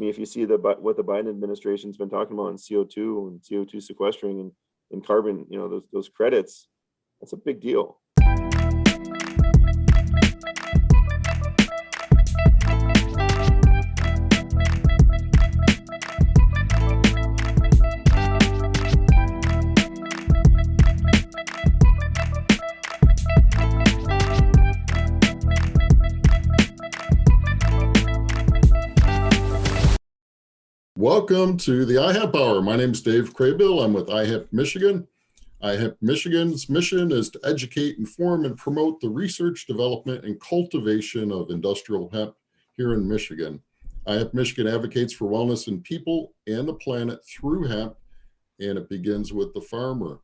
if you see what the Biden administration's been talking about in CO2 and CO2 sequestering and carbon, those credits, that's a big deal. Welcome to the iHemp Hour. My name is Dave Craybill. I'm with iHemp Michigan. iHemp Michigan's mission is to educate, inform, and promote the research, development, and cultivation of industrial hemp here in Michigan. iHemp Michigan advocates for wellness in people and the planet through hemp, and it begins with the farmer.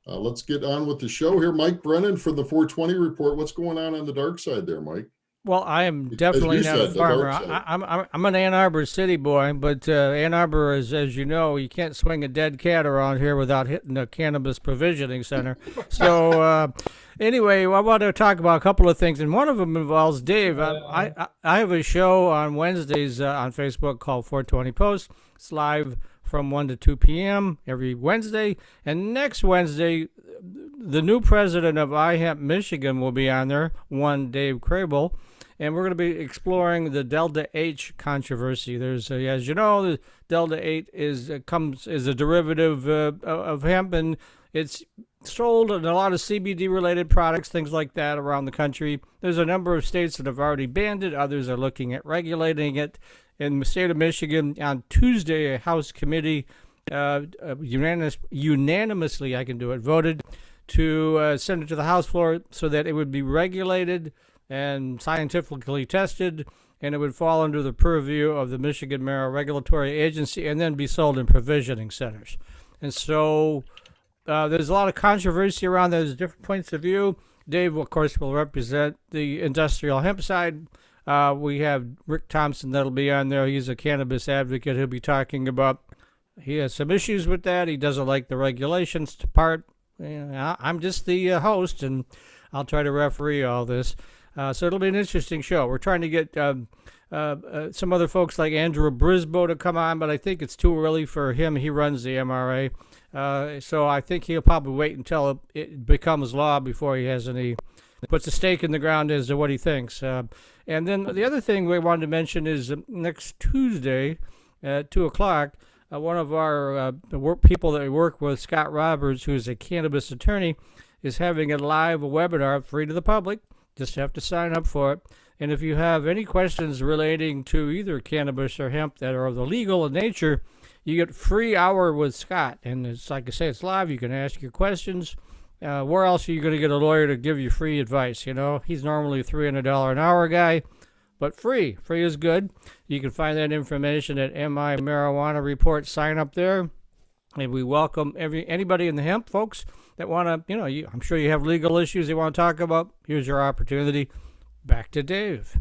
Let's get on with the show here. Mike Brennan from the 420 Report. What's going on the dark side there, Mike? Well, I am definitely not a farmer. I'm an Ann Arbor city boy, but Ann Arbor is, as you know, you can't swing a dead cat around here without hitting a cannabis provisioning center. So anyway, I want to talk about a couple of things, and one of them involves Dave. I have a show on Wednesdays on Facebook called 420 Post. It's live from 1 to 2 p.m. every Wednesday. And next Wednesday, the new president of iHemp Michigan will be on there, one Dave Craybill. And we're going to be exploring the Delta H controversy. There's, as you know, the Delta H is a derivative of hemp, and it's sold in a lot of CBD-related products, things like that, around the country. There's a number of states that have already banned it. Others are looking at regulating it. In the state of Michigan, on Tuesday, a House committee unanimously, voted to send it to the House floor so that it would be regulated and scientifically tested, and it would fall under the purview of the Michigan Marijuana Regulatory Agency and then be sold in provisioning centers. And so there's a lot of controversy around that. There's different points of view. Dave, of course, will represent the industrial hemp side. We have Rick Thompson that'll be on there. He's a cannabis advocate. He'll be talking about, he has some issues with that. He doesn't like the regulations part. I'm just the host, and I'll try to referee all this. So it'll be an interesting show. We're trying to get some other folks like Andrew Brisboe to come on, but I think it's too early for him. He runs the MRA. So I think he'll probably wait until it becomes law before he has puts a stake in the ground as to what he thinks. And then the other thing we wanted to mention is next Tuesday at 2 o'clock, one of our people that we work with, Scott Roberts, who's a cannabis attorney, is having a live webinar free to the public. Just have to sign up for it. And if you have any questions relating to either cannabis or hemp that are of the legal in nature, you get a free hour with Scott. And it's like I say, it's live. You can ask your questions. Where else are you going to get a lawyer to give you free advice? He's normally a $300 an hour guy, but free. Free is good. You can find that information at MI Marijuana Report. Sign up there. And we welcome anybody in the hemp, folks, that want to, I'm sure you have legal issues you want to talk about. Here's your opportunity. Back to Dave.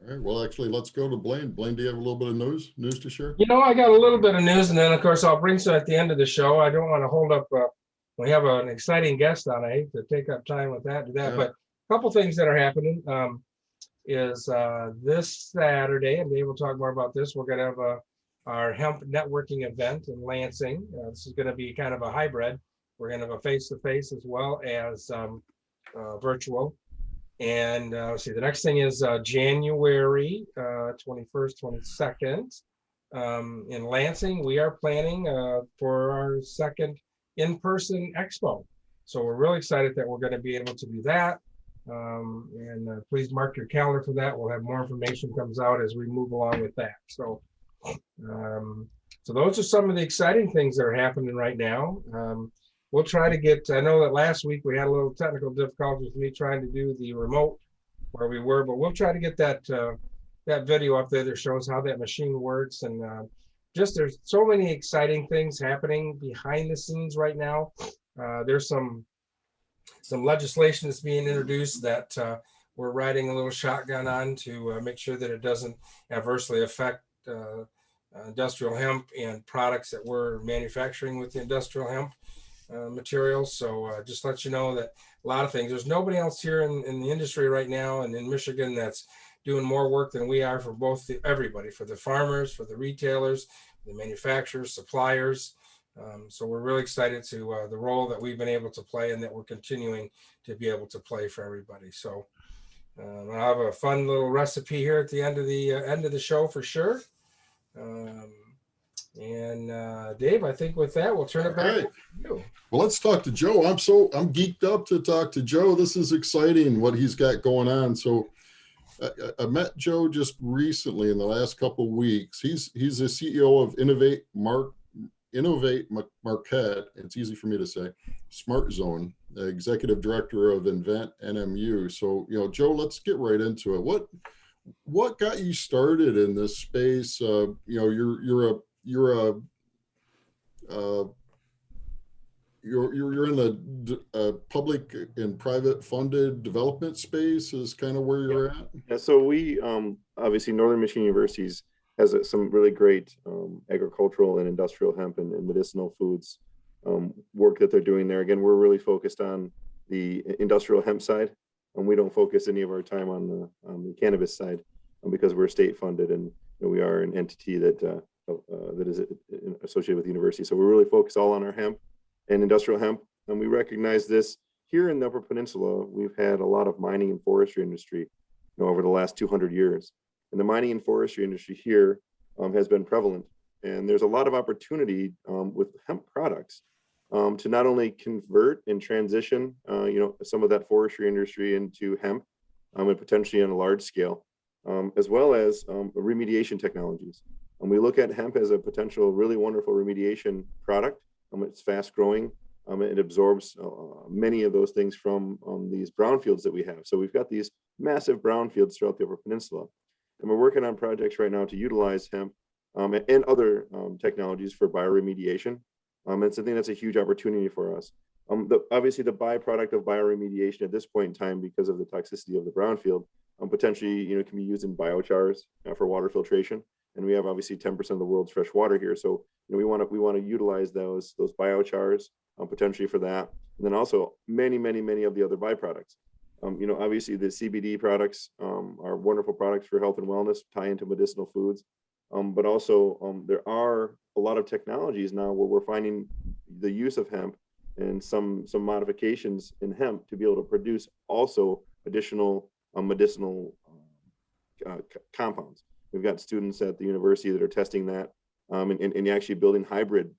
All right. Well, actually, let's go to Blaine. Blaine, do you have a little bit of news to share? I got a little bit of news, and then, of course, I'll bring some at the end of the show. I don't want to hold up. We have an exciting guest on. I hate to take up time with that. But a couple things that are happening is this Saturday, and Dave will talk more about this. We're going to have our hemp networking event in Lansing. This is going to be kind of a hybrid. We're going to have a face-to-face as well as virtual. And let's see, the next thing is January 21st, 22nd in Lansing. We are planning for our second in-person expo. So we're really excited that we're going to be able to do that. And please mark your calendar for that. We'll have more information comes out as we move along with that. So those are some of the exciting things that are happening right now. We'll try to get, I know that last week we had a little technical difficulties with me trying to do the remote where we were, but we'll try to get that video up there that shows how that machine works. And just there's so many exciting things happening behind the scenes right now. There's some legislation that's being introduced that we're riding a little shotgun on to make sure that it doesn't adversely affect industrial hemp and products that we're manufacturing with the industrial hemp materials. So just let you know that a lot of things, there's nobody else here in the industry right now and in Michigan that's doing more work than we are for everybody, for the farmers, for the retailers, the manufacturers, suppliers. So we're really excited to the role that we've been able to play and that we're continuing to be able to play for everybody. So I have a fun little recipe here at the end of the show for sure. Dave, I think with that, we'll turn it back over to you. Well, let's talk to Joe. I'm geeked up to talk to Joe. This is exciting what he's got going on. So I met Joe just recently in the last couple of weeks. He's the CEO of Innovate Marquette. It's easy for me to say. SmartZone, executive director of Invent NMU. So, Joe, let's get right into it. What got you started in this space? You're in the public and private funded development space is kind of where you're at. Yeah, so we obviously Northern Michigan Universities has some really great agricultural and industrial hemp and medicinal foods work that they're doing there. Again, we're really focused on the industrial hemp side, and we don't focus any of our time on the cannabis side because we're state funded, and we are an entity that is associated with the university. So we're really focused all on our hemp and industrial hemp. And we recognize this here in the Upper Peninsula. We've had a lot of mining and forestry industry, over the last 200 years. And the mining and forestry industry here has been prevalent. And there's a lot of opportunity with hemp products to not only convert and transition, some of that forestry industry into hemp and potentially on a large scale, as well as remediation technologies. And we look at hemp as a potential really wonderful remediation product. It's fast growing. It absorbs many of those things from these brownfields that we have. So we've got these massive brownfields throughout the Upper Peninsula. And we're working on projects right now to utilize hemp and other technologies for bioremediation. And something that's a huge opportunity for us. Obviously, the byproduct of bioremediation at this point in time, because of the toxicity of the brownfield, potentially can be used in biochars for water filtration. And we have obviously 10% of the world's fresh water here. So we want to utilize those biochars potentially for that. And then also many of the other byproducts. Obviously the CBD products are wonderful products for health and wellness, tie into medicinal foods. But also there are a lot of technologies now where we're finding the use of hemp and some modifications in hemp to be able to produce also additional medicinal compounds. We've got students at the university that are testing that and actually building hybrid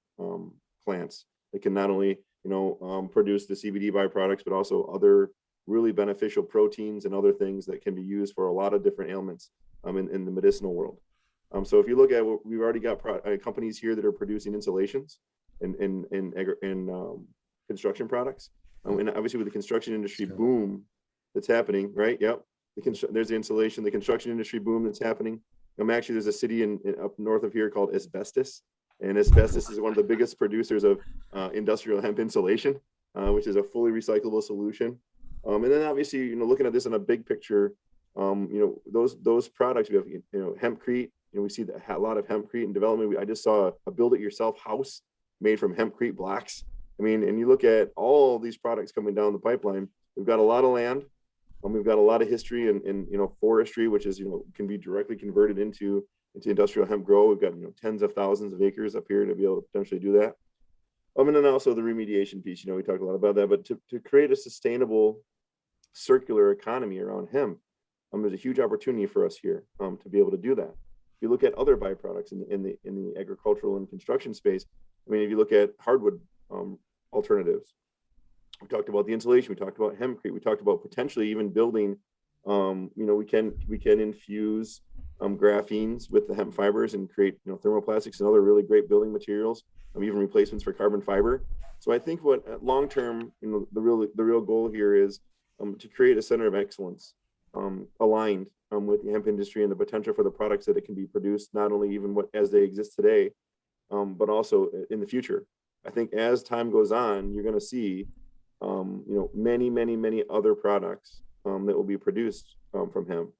plants that can not only produce the CBD byproducts, but also other really beneficial proteins and other things that can be used for a lot of different ailments in the medicinal world. So if you look at what we've already got companies here that are producing insulations and construction products, and obviously with the construction industry boom that's happening, right? Yep. There's the insulation, the construction industry boom that's happening. Actually, there's a city up north of here called Asbestos, and Asbestos is one of the biggest producers of industrial hemp insulation, which is a fully recyclable solution. And then obviously, looking at this in a big picture, those products we have, hempcrete. We see a lot of hempcrete in development. I just saw a build-it-yourself house made from hempcrete blocks. And you look at all these products coming down the pipeline. We've got a lot of land. We've got a lot of history in forestry, which is can be directly converted into industrial hemp grow. We've got tens of thousands of acres up here to be able to potentially do that. And then also the remediation piece. We talked a lot about that, but to create a sustainable circular economy around hemp, there's a huge opportunity for us here to be able to do that. If you look at other byproducts in the agricultural and construction space, if you look at hardwood alternatives. We talked about the insulation. We talked about hempcrete. We talked about potentially even building. We can infuse graphenes with the hemp fibers and create thermoplastics and other really great building materials. Even replacements for carbon fiber. So I think what long term, the real goal here is to create a center of excellence aligned with the hemp industry and the potential for the products that it can be produced, not only even as they exist today, but also in the future. I think as time goes on, you're going to see many other products that will be produced from hemp.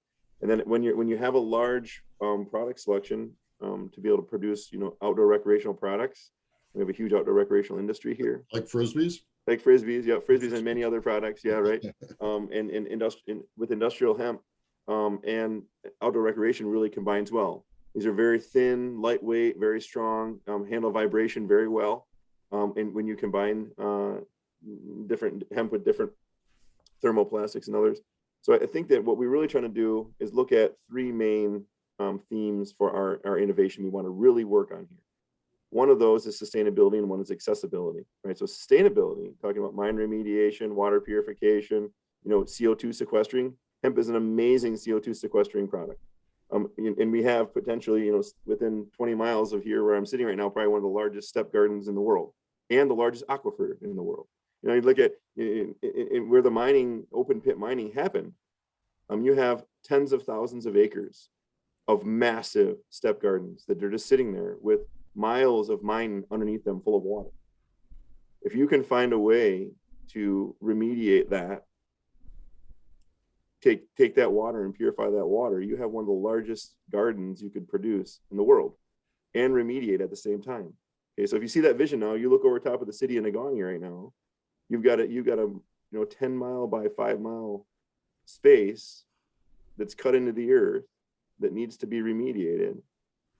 And then when you have a large product selection to be able to produce outdoor recreational products, we have a huge outdoor recreational industry here. Like frisbees, yeah, frisbees and many other products, yeah, right. And with industrial hemp, and outdoor recreation really combines well. These are very thin, lightweight, very strong, handle vibration very well. And when you combine different hemp with different thermoplastics and others. So I think that what we're really trying to do is look at three main themes for our innovation we want to really work on here. One of those is sustainability and one is accessibility, right? So sustainability, talking about mine remediation, water purification, CO2 sequestering. Hemp is an amazing CO2 sequestering product. And we have potentially, within 20 miles of here where I'm sitting right now, probably one of the largest step gardens in the world and the largest aquifer in the world. You look at where the mining, open pit mining happened, you have tens of thousands of acres of massive step gardens that are just sitting there with miles of mine underneath them full of water. If you can find a way to remediate that, take that water and purify that water, you have one of the largest gardens you could produce in the world and remediate at the same time. Okay, so if you see that vision now, you look over top of the city of Negaunee right now, you've got a 10 mile by 5 mile space that's cut into the earth that needs to be remediated.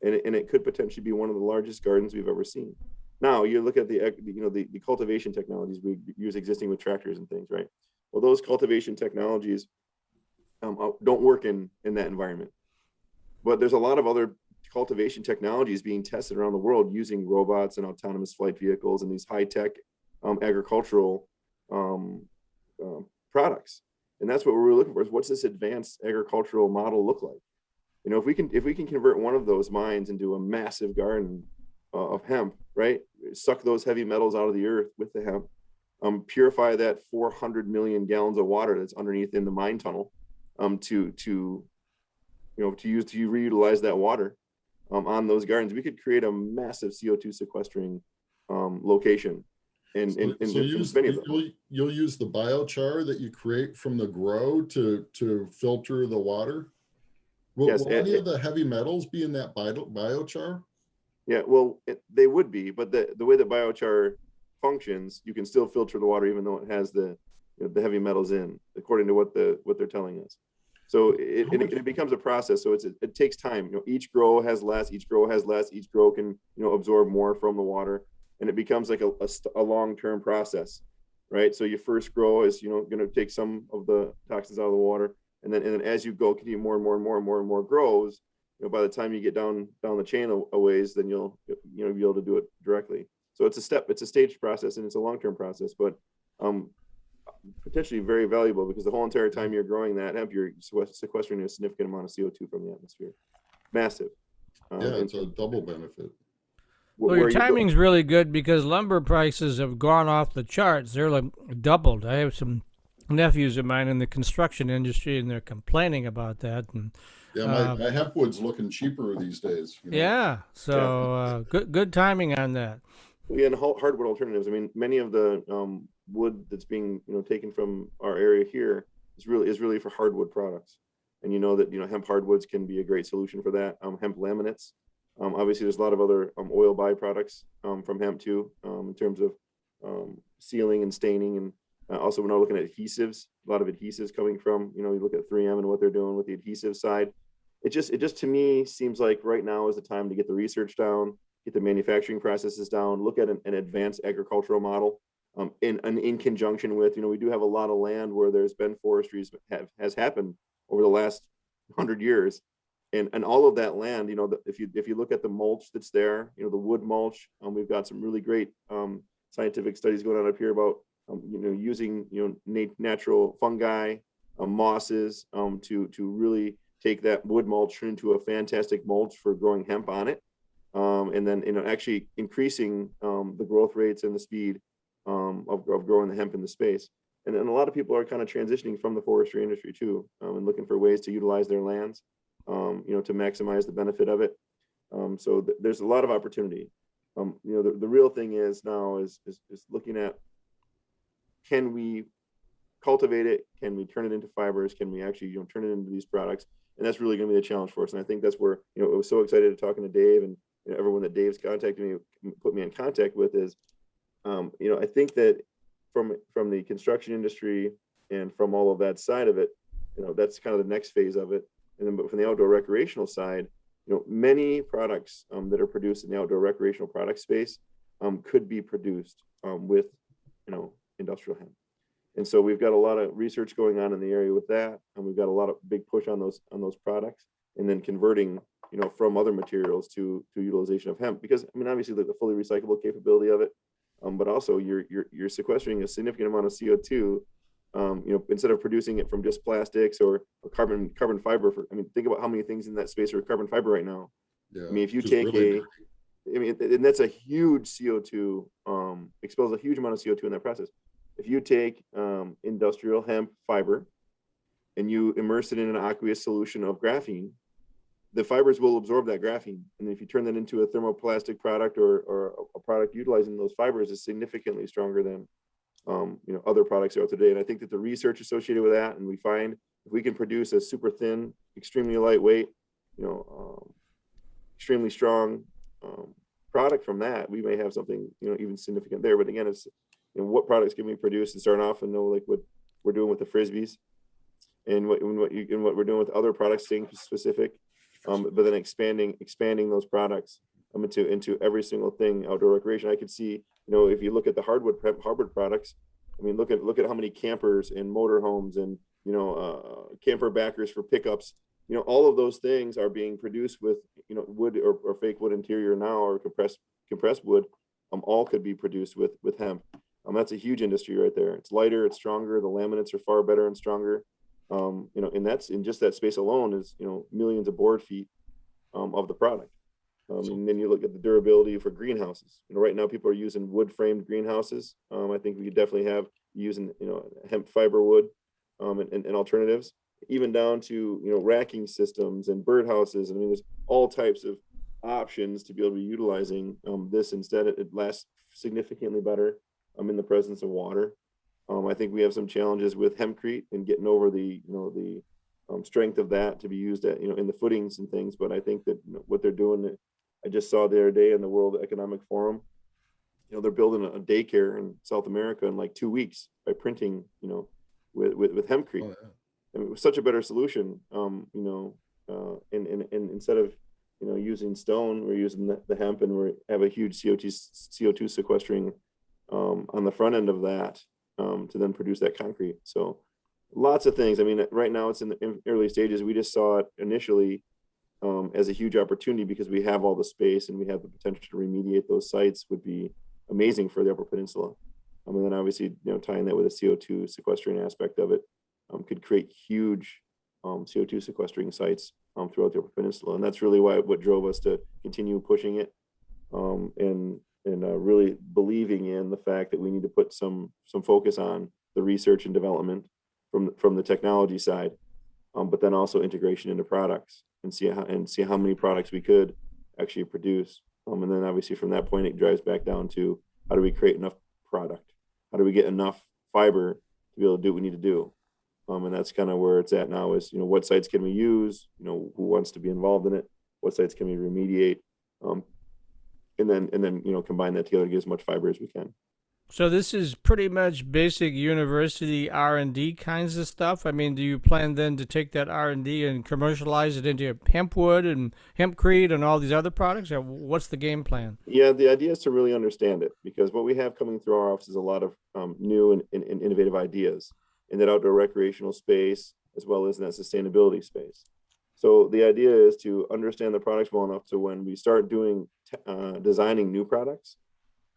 And it could potentially be one of the largest gardens we've ever seen. Now you look at the cultivation technologies we use existing with tractors and things, right? Well, those cultivation technologies don't work in that environment. But there's a lot of other cultivation technologies being tested around the world using robots and autonomous flight vehicles and these high-tech agricultural products. And that's what we're looking for, is what's this advanced agricultural model look like? If we can convert one of those mines into a massive garden of hemp, right? Suck those heavy metals out of the earth with the hemp, purify that 400 million gallons of water that's underneath in the mine tunnel, to reutilize that water on those gardens, we could create a massive CO2 sequestering location. And you'll use the biochar that you create from the grow to filter the water. Will any of the heavy metals be in that biochar? Yeah, well, they would be, but the way that biochar functions, you can still filter the water even though it has the heavy metals in, according to what they're telling us. So it becomes a process. So it takes time. Each grow has less. Each grow can absorb more from the water, and it becomes like a long-term process, right? So your first grow is going to take some of the toxins out of the water. And then as you go, continue more and more grows, by the time you get down the chain a ways, then you'll be able to do it directly. So it's a staged process and it's a long-term process, but potentially very valuable because the whole entire time you're growing that hemp, you're sequestering a significant amount of CO2 from the atmosphere. Massive. It's a double benefit. Well, your timing's really good because lumber prices have gone off the charts. They're like doubled. I have some nephews of mine in the construction industry, and they're complaining about that. And my hemp wood's looking cheaper these days. Yeah, so good timing on that. Yeah, and hardwood alternatives. I mean, many of the wood that's being taken from our area here is really for hardwood products, and that hemp hardwoods can be a great solution for that. Hemp laminates. Obviously, there's a lot of other oil byproducts from hemp too, in terms of sealing and staining, and also we're now looking at adhesives. A lot of adhesives coming from you look at 3M and what they're doing with the adhesive side. It just to me seems like right now is the time to get the research down, get the manufacturing processes down, look at an advanced agricultural model. In conjunction with, we do have a lot of land where there's been forestry has happened over the last 100 years. And all of that land, if you look at the mulch that's there, the wood mulch, we've got some really great scientific studies going on up here about, using, natural fungi, mosses, to really take that wood mulch into a fantastic mulch for growing hemp on it. And then, actually increasing the growth rates and the speed of growing the hemp in the space. And then a lot of people are kind of transitioning from the forestry industry too, and looking for ways to utilize their lands, to maximize the benefit of it. So there's a lot of opportunity. The real thing is now is looking at, can we cultivate it? Can we turn it into fibers? Can we actually turn it into these products? And that's really going to be the challenge for us. And I think that's where I was so excited to talking to Dave, and everyone that Dave's contacted me, put me in contact with is, I think that from the construction industry and from all of that side of it, that's kind of the next phase of it. And then, but from the outdoor recreational side, many products that are produced in the outdoor recreational product space could be produced with, industrial hemp. And so we've got a lot of research going on in the area with that, and we've got a lot of big push on those products, and then converting, from other materials to utilization of hemp, because obviously the fully recyclable capability of it, but also you're sequestering a significant amount of CO2. Instead of producing it from just plastics or carbon fiber. Think about how many things in that space are carbon fiber right now. Yeah, if you take and that's a huge CO2, expels a huge amount of CO2 in that process. If you take industrial hemp fiber and you immerse it in an aqueous solution of graphene, the fibers will absorb that graphene. And if you turn that into a thermoplastic product or a product utilizing those fibers, is significantly stronger than other products out today. And I think that the research associated with that, and we find if we can produce a super thin, extremely lightweight, extremely strong product from that, we may have something, even significant there. But again, it's, what products can we produce and start off and like what we're doing with the Frisbees and what we're doing with other products, staying specific, but then expanding those products into every single thing outdoor recreation. I could see, if you look at the hardwood products, look at how many campers and motorhomes and camper backers for pickups, all of those things are being produced with wood or fake wood interior now, or compressed wood. All could be produced with hemp. That's a huge industry right there. It's lighter, it's stronger, the laminates are far better and stronger. And that's in just that space alone is millions of board feet of the product. And then you look at the durability for greenhouses. Right now people are using wood framed greenhouses. I think we could definitely have using hemp fiber wood and alternatives, even down to racking systems and birdhouses. There's all types of options to be able to be utilizing this. Instead, it lasts significantly better in the presence of water. I think we have some challenges with hempcrete and getting over the strength of that to be used at in the footings and things. But I think that what they're doing, I just saw the other day in the World Economic Forum, they're building a daycare in South America in like 2 weeks by printing with hempcrete. Oh, yeah. It was such a better solution. And instead of using stone, we're using the hemp, and we have a huge CO2 sequestering on the front end of that to then produce that concrete. So lots of things. Right now it's in the early stages. We just saw it initially as a huge opportunity because we have all the space and we have the potential to remediate those sites would be amazing for the Upper Peninsula. And then obviously, tying that with a CO2 sequestering aspect of it could create huge CO2 sequestering sites throughout the Upper Peninsula. And that's really what drove us to continue pushing it and really believing in the fact that we need to put some focus on the research and development from the technology side, but then also integration into products and see how many products we could actually produce. And then obviously from that point, it drives back down to how do we create enough product? How do we get enough fiber to be able to do what we need to do? And that's kind of where it's at now is, what sites can we use? Who wants to be involved in it? What sites can we remediate? And then combine that together to get as much fiber as we can. So this is pretty much basic university R&D kinds of stuff. Do you plan then to take that R&D and commercialize it into hempwood and hempcrete and all these other products? Or what's the game plan? Yeah, the idea is to really understand it, because what we have coming through our office is a lot of new and innovative ideas in that outdoor recreational space, as well as in that sustainability space. So the idea is to understand the products well enough so when we start doing designing new products,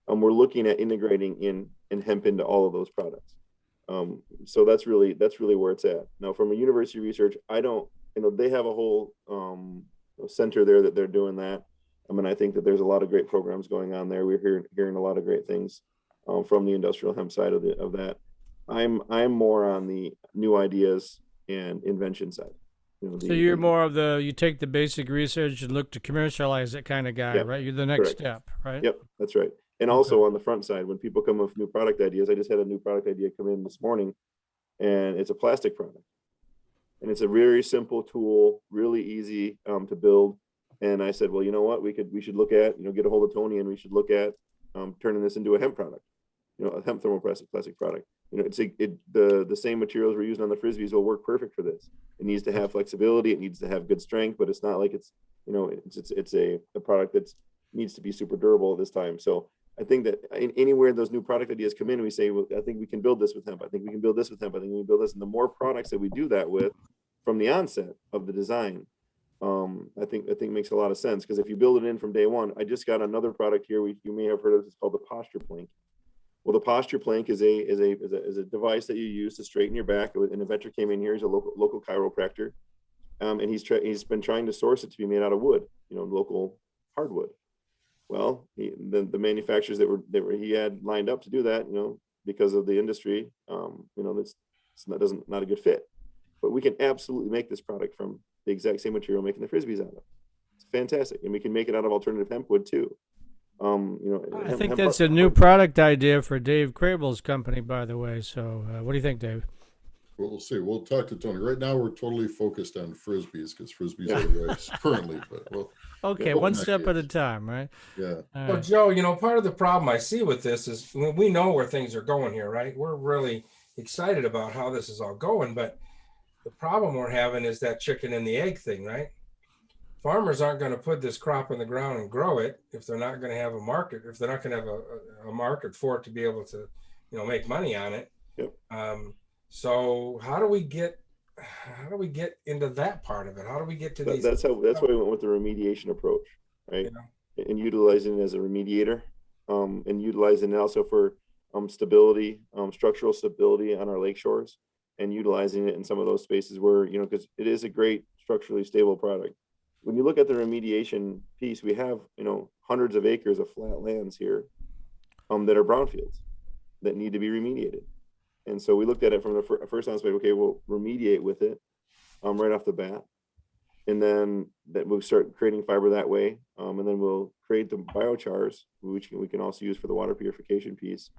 we're looking at integrating in hemp into all of those products. So that's really where it's at. Now, from a university research, I don't, they have a whole center there that they're doing that. I think that there's a lot of great programs going on there. We're hearing a lot of great things from the industrial hemp side of that. I'm more on the new ideas and invention side. So you're more of you take the basic research and look to commercialize it kind of guy, yep, right? You're the next correct. step, right? Yep, that's right. And also on the front side, when people come up with new product ideas, I just had a new product idea come in this morning, and it's a plastic product. And it's a very simple tool, really easy to build. And I said, well, you know what, we should look at, get a hold of Tony, and we should look at turning this into a hemp product, a hemp thermoplastic plastic product. the same materials we're using on the Frisbees will work perfect for this. It needs to have flexibility. It needs to have good strength, but it's not like it's a product that needs to be super durable at this time. So I think that anywhere those new product ideas come in, we say, well, I think we can build this with hemp. I think we can build this with hemp. I think we can build this. And the more products that we do that with from the onset of the design, I think makes a lot of sense. Because if you build it in from day one, I just got another product here. You may have heard of. It's called the posture plank. Well, the posture plank is a device that you use to straighten your back. An inventor came in here. He's a local chiropractor, and he's been trying to source it to be made out of wood, local hardwood. Well, the manufacturers that he had lined up to do that, because of the industry, that's not a good fit. But we can absolutely make this product from the exact same material making the Frisbees out of. It's fantastic, and we can make it out of alternative hemp wood too. I think that's a new product idea for Dave Crable's company, by the way. So, what do you think, Dave? We'll see. We'll talk to Tony. Right now, we're totally focused on Frisbees because Frisbees are the race currently. But okay, one step at a time, right? Yeah. So, Joe, part of the problem I see with this is we know where things are going here, right? We're really excited about how this is all going, but the problem we're having is that chicken and the egg thing, right? Farmers aren't going to put this crop in the ground and grow it if they're not going to have a market, if they're not going to have a market for it to be able to, make money on it. Yep. So how do we get into that part of it? How do we get to these? That's why we went with the remediation approach, right? Yeah. And utilizing it as a remediator, and utilizing it also for stability, structural stability on our lake shores, and utilizing it in some of those spaces where, because it is a great structurally stable product. When you look at the remediation piece, we have, hundreds of acres of flat lands here that are brownfields that need to be remediated. And so we looked at it from the first aspect. Okay, we'll remediate with it right off the bat, and then that we'll start creating fiber that way, and then we'll create the biochars, which we can also use for the water purification piece.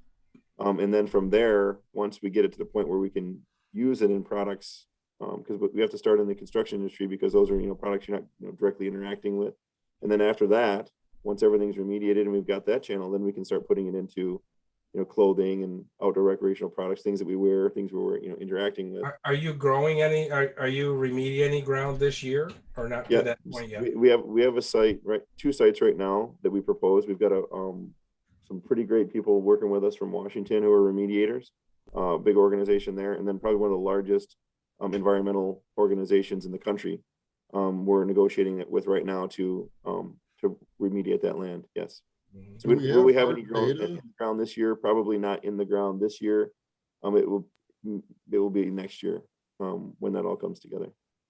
And then from there, once we get it to the point where we can use it in products, because we have to start in the construction industry because those are products you're not directly interacting with. And then after that, once everything's remediated and we've got that channel, then we can start putting it into clothing and outdoor recreational products, things that we wear, things we're interacting with. Are you growing any? Are you remediating any ground this year or not? Yeah, to that point yet? We have a site, right? 2 sites right now that we propose. We've got some pretty great people working with us from Washington who are remediators, big organization there, and then probably one of the largest environmental organizations in the country. We're negotiating it with right now to remediate that land. Yes. So will we have any ground in the ground this year? Probably not in the ground this year. It will be next year when that all comes together.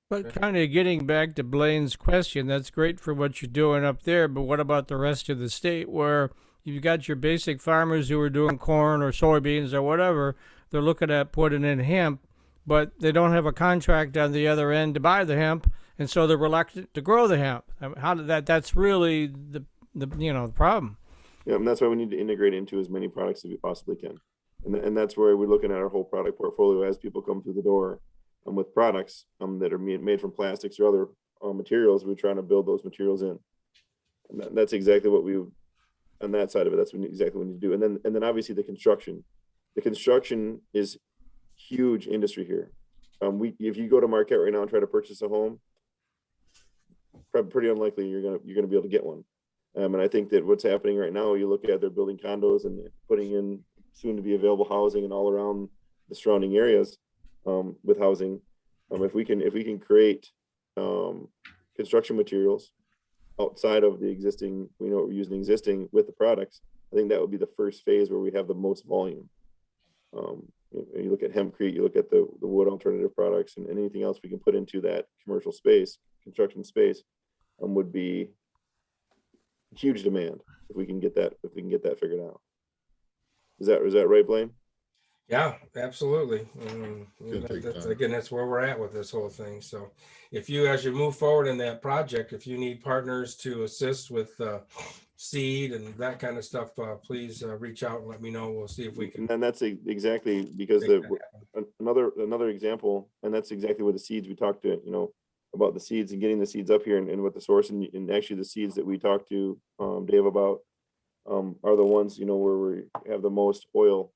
But kind of getting back to Blaine's question, that's great for what you're doing up there, but what about the rest of the state where you've got your basic farmers who are doing corn or soybeans or whatever, they're looking at putting in hemp, but they don't have a contract on the other end to buy the hemp, and so they're reluctant to grow the hemp. I mean, that's really the problem. Yeah, and that's why we need to integrate into as many products as we possibly can. And that's where we're looking at our whole product portfolio as people come through the door with products that are made from plastics or other materials. We're trying to build those materials in. And that's exactly what on that side of it, that's exactly what we need to do. And then obviously the construction. The construction is huge industry here. If you go to Marquette right now and try to purchase a home, probably pretty unlikely you're gonna be able to get one. And I think that what's happening right now, you look at they're building condos and putting in soon to be available housing and all around the surrounding areas with housing. If we can create construction materials outside of the existing, we're using existing with the products, I think that would be the first phase where we have the most volume. You look at hempcrete, you look at the wood alternative products, and anything else we can put into that commercial space, construction space, would be huge demand if we can get that figured out. Is that right, Blaine? Yeah, absolutely. That's where we're at with this whole thing. So if you, as you move forward in that project, if you need partners to assist with seed and that kind of stuff, please reach out and let me know. We'll see if we can. And that's exactly because another example, and that's exactly where the seeds we talked to, about the seeds and getting the seeds up here and what the source and actually the seeds that we talked to Dave about are the ones, where we have the most oil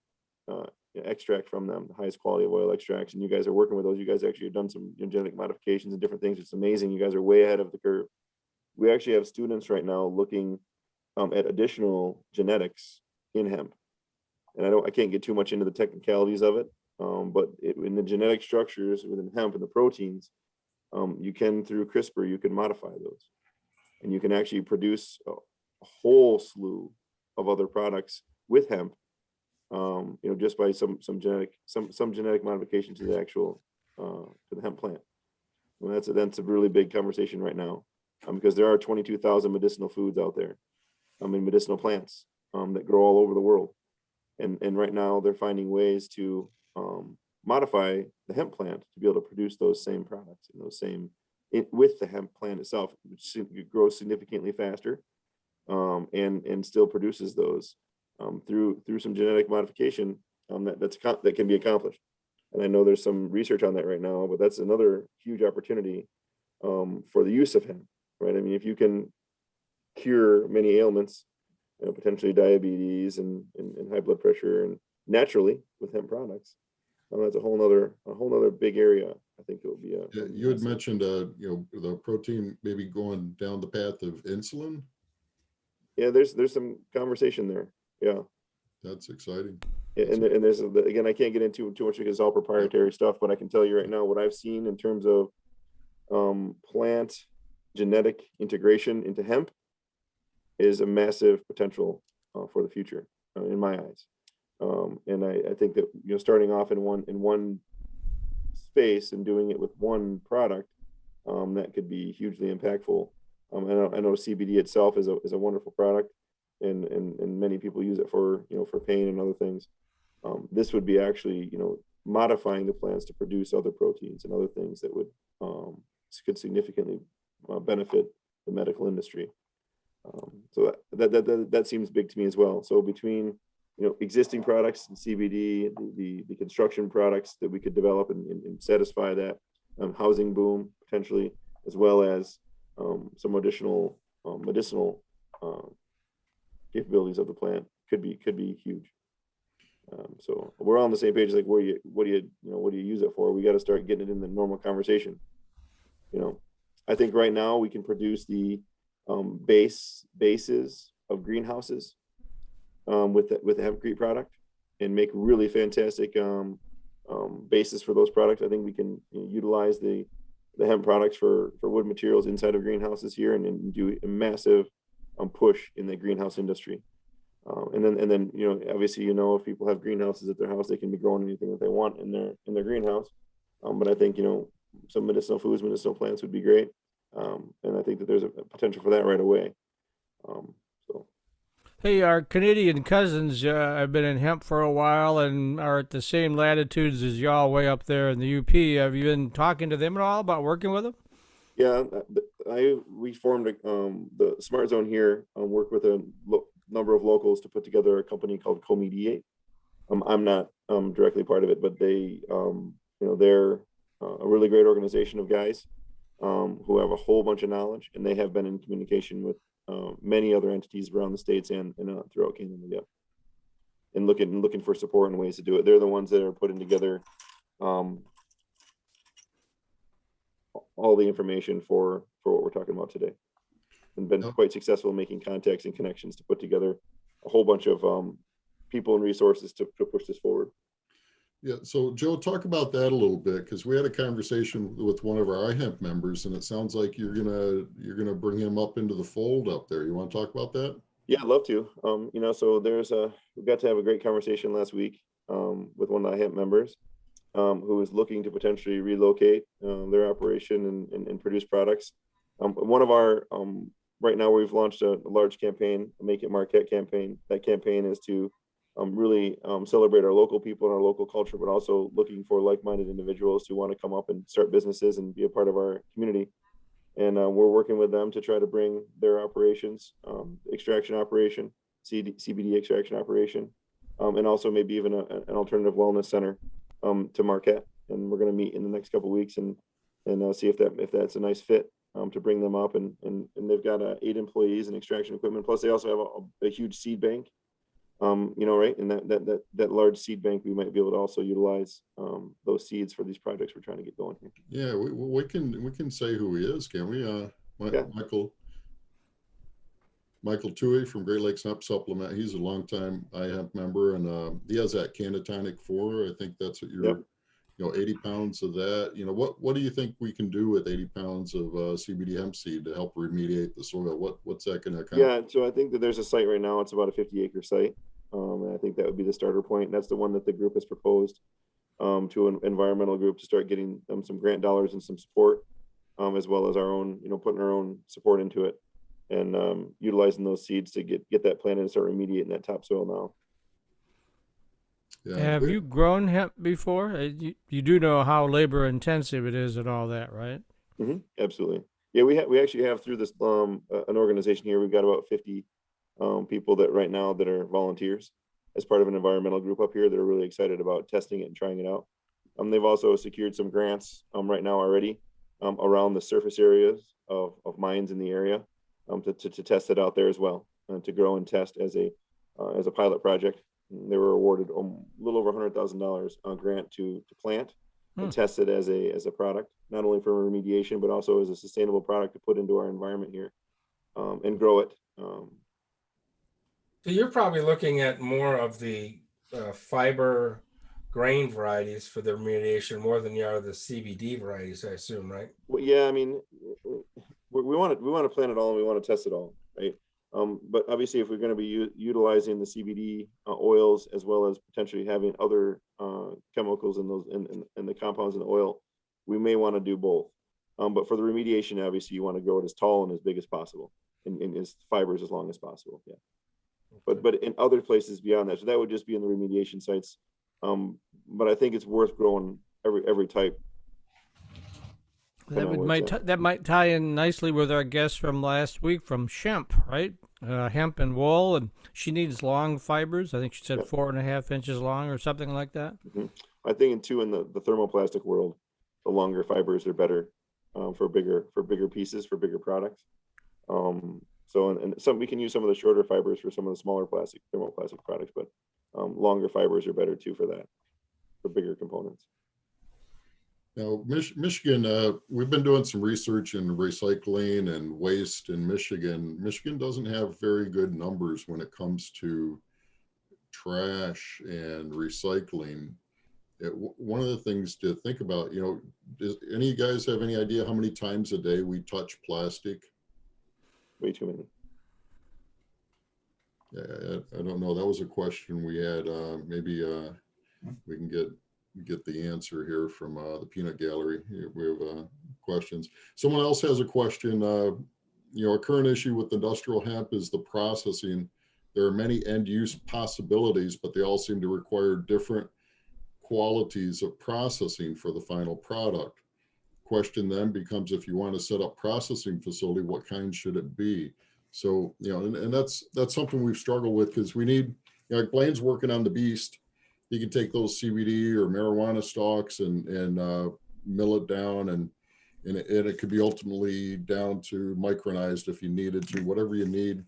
extract from them, the highest quality of oil extracts. And you guys are working with those. You guys actually have done some genetic modifications and different things. It's amazing. You guys are way ahead of the curve. We actually have students right now looking at additional genetics in hemp. And I can't get too much into the technicalities of it, but in the genetic structures within hemp and the proteins, you can, through CRISPR, you can modify those, and you can actually produce a whole slew of other products with hemp, just by some genetic modification to the actual to the hemp plant. And that's a really big conversation right now, because there are 22,000 medicinal foods out there, medicinal plants that grow all over the world. And right now they're finding ways to modify the hemp plant to be able to produce those same products and those same with the hemp plant itself, which grows significantly faster, and still produces those through some genetic modification that can be accomplished. And I know there's some research on that right now, but that's another huge opportunity for the use of hemp, right? I mean, if you can cure many ailments, potentially diabetes and high blood pressure, and naturally with hemp products, that's a whole nother big area. I think it will be you had mentioned the protein maybe going down the path of insulin. Yeah, there's some conversation there. Yeah, that's exciting. And there's again, I can't get into too much because it's all proprietary stuff, but I can tell you right now what I've seen in terms of plant genetic integration into hemp is a massive potential for the future in my eyes. And I think that starting off in one space and doing it with one product, that could be hugely impactful. I know CBD itself is a wonderful product, and many people use it for pain and other things. This would be actually modifying the plants to produce other proteins and other things that could significantly benefit the medical industry. So that seems big to me as well. So between existing products and CBD, the construction products that we could develop and satisfy that housing boom potentially, as well as some additional medicinal capabilities of the plant could be huge. So we're all on the same page. Like, what do you use it for? We got to start getting it in the normal conversation. I think right now we can produce the bases of greenhouses with the hempcrete product and make really fantastic bases for those products. I think we can utilize the hemp products for wood materials inside of greenhouses here and do a massive push in the greenhouse industry. And then obviously if people have greenhouses at their house, they can be growing anything that they want in their greenhouse. But I think some medicinal foods, medicinal plants would be great. And I think that there's a potential for that right away. Hey, our Canadian cousins have been in hemp for a while and are at the same latitudes as y'all way up there in the UP. Have you been talking to them at all about working with them? Yeah, we formed the SmartZone here, worked with a number of locals to put together a company called Co-Mediate. I'm not directly part of it, but they're a really great organization of guys who have a whole bunch of knowledge, and they have been in communication with many other entities around the states and throughout Canada, yeah, and looking for support and ways to do it. They're the ones that are putting together all the information for what we're talking about today, and been quite successful in making contacts and connections to put together a whole bunch of people and resources to push this forward. Yeah, so Joe, talk about that a little bit, because we had a conversation with one of our iHemp members, and it sounds like you're gonna bring him up into the fold up there. You want to talk about that? Yeah, I'd love to. So we got to have a great conversation last week with one of the iHemp members who is looking to potentially relocate their operation and produce products. One of our right now we've launched a large campaign, a Make It Marquette campaign. That campaign is to really celebrate our local people and our local culture, but also looking for like-minded individuals who want to come up and start businesses and be a part of our community. And we're working with them to try to bring their operations, extraction operation, CBD extraction operation, and also maybe even an alternative wellness center to Marquette. And we're going to meet in the next couple of weeks and see if that's a nice fit to bring them up. And they've got 8 employees and extraction equipment. Plus, they also have a huge seed bank right? And that large seed bank, we might be able to also utilize those seeds for these projects we're trying to get going here. Yeah, we can say who he is, can we? Yeah. Michael Toohey from Great Lakes Hemp Supplement. He's a longtime iHemp member, and he has that Cannatonic 4. I think that's what you're, Yep. 80 pounds of that. What do you think we can do with 80 pounds of CBD hemp seed to help remediate the soil? What's that going to accomplish? Yeah, so I think that there's a site right now. It's about a 50-acre site. And I think that would be the starter point. And that's the one that the group has proposed to an environmental group to start getting them some grant dollars and some support, as well as our own, putting our own support into it and utilizing those seeds to get that planted and start remediating that topsoil now. Yeah. Have you grown hemp before? You do know how labor intensive it is and all that, right? Mm-hmm, absolutely. Yeah, we actually have through this an organization here. We've got about 50 people that right now that are volunteers as part of an environmental group up here that are really excited about testing it and trying it out. They've also secured some grants right now already around the surface areas of mines in the area to test it out there as well, to grow and test as a pilot project. They were awarded a little over $100,000 grant to plant and test it as a product, not only for remediation, but also as a sustainable product to put into our environment here and grow it. So you're probably looking at more of the fiber grain varieties for the remediation more than you are the CBD varieties, I assume, right? Well, yeah, I mean, we want to plant it all and we want to test it all, right? But obviously, if we're going to be utilizing the CBD oils as well as potentially having other chemicals in those in the compounds in the oil, we may want to do both. But for the remediation, obviously, you want to grow it as tall and as big as possible, and as fibers as long as possible. Yeah. But in other places beyond that, so that would just be in the remediation sites. But I think it's worth growing every type. That might tie in nicely with our guest from last week from Shemp, right? Hemp and Wool, and she needs long fibers. I think she said 4.5 inches long or something like that. Mm-hmm. I think in the thermoplastic world, the longer fibers are better for bigger pieces, for bigger products. So and some we can use some of the shorter fibers for some of the smaller thermoplastic products, but longer fibers are better too for that, for bigger components. Now, Michigan, we've been doing some research in recycling and waste in Michigan. Michigan doesn't have very good numbers when it comes to trash and recycling. One of the things to think about, does any of you guys have any idea how many times a day we touch plastic? Way too many. Yeah, I don't know. That was a question we had. Maybe we can get the answer here from the peanut gallery. We have questions. Someone else has a question. A current issue with industrial hemp is the processing. There are many end use possibilities, but they all seem to require different qualities of processing for the final product. Question then becomes, if you want to set up processing facility, what kind should it be? So, and that's something we've struggled with, because we need, like Blaine's working on the beast. You can take those CBD or marijuana stalks and mill it down, and it could be ultimately down to micronized if you needed to, whatever you need.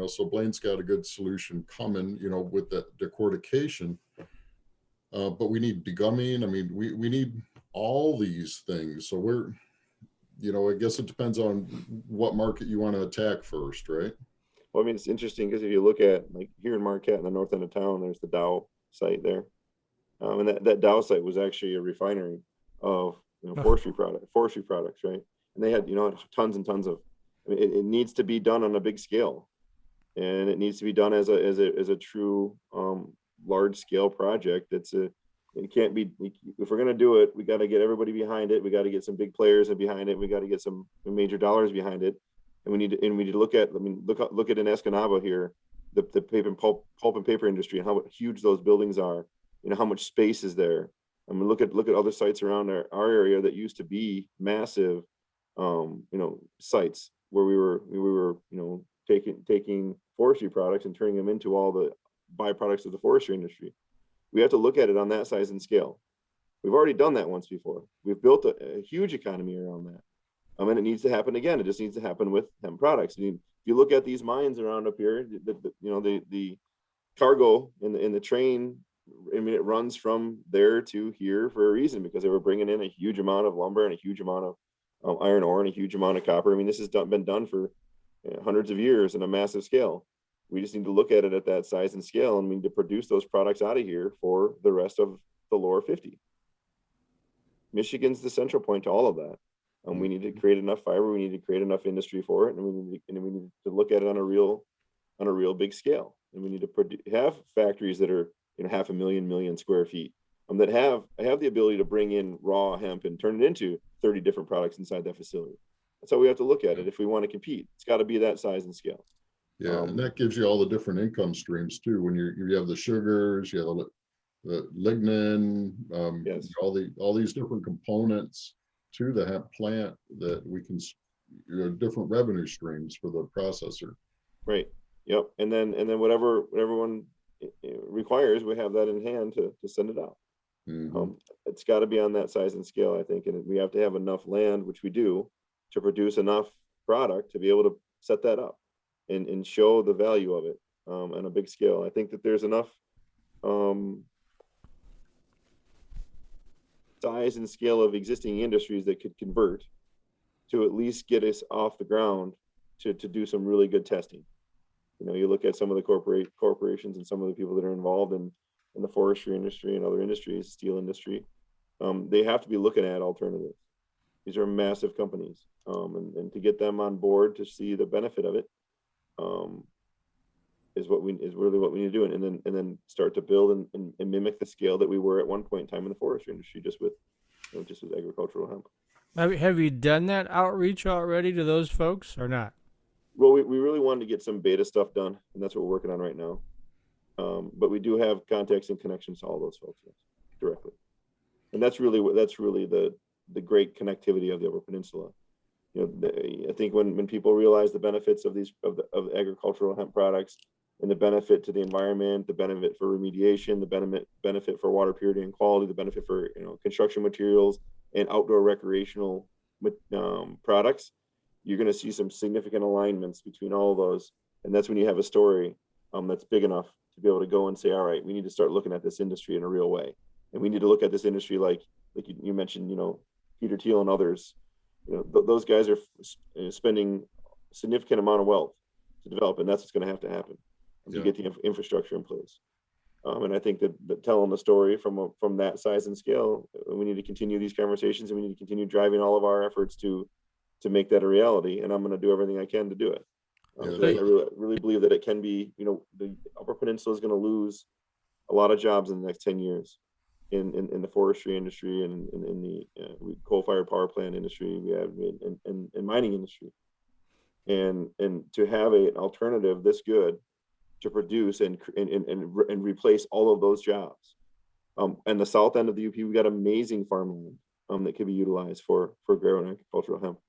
So Blaine's got a good solution coming, with the decortication. But we need degumming. I mean, we need all these things. So we're, I guess it depends on what market you want to attack first, right? Well, I mean, it's interesting because if you look at, like, here in Marquette in the north end of town, there's the Dow site there. And that Dow site was actually a refinery of forestry products, right? And they had, tons and tons of, it needs to be done on a big scale. And it needs to be done as a true large scale project. It can't be, if we're going to do it, we got to get everybody behind it. We got to get some big players behind it. We got to get some major dollars behind it. And we need to look at, look at an Escanaba here, the paper and pulp and paper industry, and how huge those buildings are, how much space is there. I mean, look at other sites around our area that used to be massive, sites where we were, taking forestry products and turning them into all the byproducts of the forestry industry. We have to look at it on that size and scale. We've already done that once before. We've built a huge economy around that. And it needs to happen again. It just needs to happen with hemp products. I mean, if you look at these mines around up here, the cargo in the train, I mean, it runs from there to here for a reason, because they were bringing in a huge amount of lumber and a huge amount of iron ore and a huge amount of copper. I mean, this has been done for hundreds of years in a massive scale. We just need to look at it at that size and scale, and we need to produce those products out of here for the rest of the lower 50. Michigan's the central point to all of that. We need to create enough fiber. We need to create enough industry for it, and we need to look at it on a real big scale. And we need to have factories that are 500,000 square feet that have the ability to bring in raw hemp and turn it into 30 different products inside that facility. That's how we have to look at it if we want to compete. It's got to be that size and scale. Yeah, and that gives you all the different income streams too. When you have the sugars, you have the lignin, yes. all these different components to the hemp plant that we can, different revenue streams for the processor. Right. Yep. And then whatever one requires, we have that in hand to send it out. Mm-hmm. It's got to be on that size and scale, I think, and we have to have enough land, which we do, to produce enough product to be able to set that up and show the value of it on a big scale. I think that there's enough size and scale of existing industries that could convert to at least get us off the ground to do some really good testing. You look at some of the corporations and some of the people that are involved in the forestry industry and other industries, steel industry, they have to be looking at alternatives. These are massive companies, and to get them on board to see the benefit of it is really what we need to do, and then start to build and mimic the scale that we were at one point in time in the forestry industry, just with agricultural hemp. Have you done that outreach already to those folks or not? Well, we really wanted to get some beta stuff done, and that's what we're working on right now. But we do have contacts and connections to all those folks directly, and that's really the great connectivity of the Upper Peninsula. I think when people realize the benefits of of agricultural hemp products and the benefit to the environment, the benefit for remediation, the benefit for water purity and quality, the benefit for construction materials and outdoor recreational products, you're going to see some significant alignments between all of those. And that's when you have a story that's big enough to be able to go and say, all right, we need to start looking at this industry in a real way. And we need to look at this industry like you mentioned, Peter Teal and others. Those guys are spending a significant amount of wealth to develop, and that's what's going to have to happen to get the infrastructure in place. And I think that telling the story from that size and scale, we need to continue these conversations, and we need to continue driving all of our efforts to make that a reality. And I'm going to do everything I can to do it. I really believe that it can be. The Upper Peninsula is going to lose a lot of jobs in the next 10 years in the forestry industry and in the coal-fired power plant industry, we have in mining industry, and to have an alternative this good to produce and replace all of those jobs. And the south end of the UP, we got amazing farmland that could be utilized for growing agricultural hemp.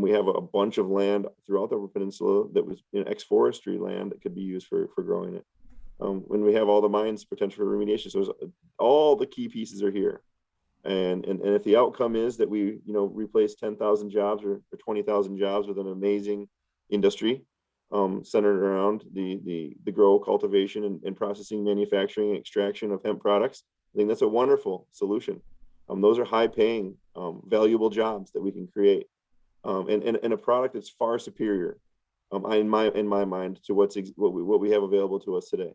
We have a bunch of land throughout the Upper Peninsula that was ex-forestry land that could be used for growing it. When we have all the mines potential for remediation, so all the key pieces are here. And if the outcome is that we replace 10,000 jobs or 20,000 jobs with an amazing industry centered around the grow, cultivation, and processing, manufacturing, and extraction of hemp products, I think that's a wonderful solution. Those are high-paying, valuable jobs that we can create, and a product that's far superior, in my mind, to what we have available to us today.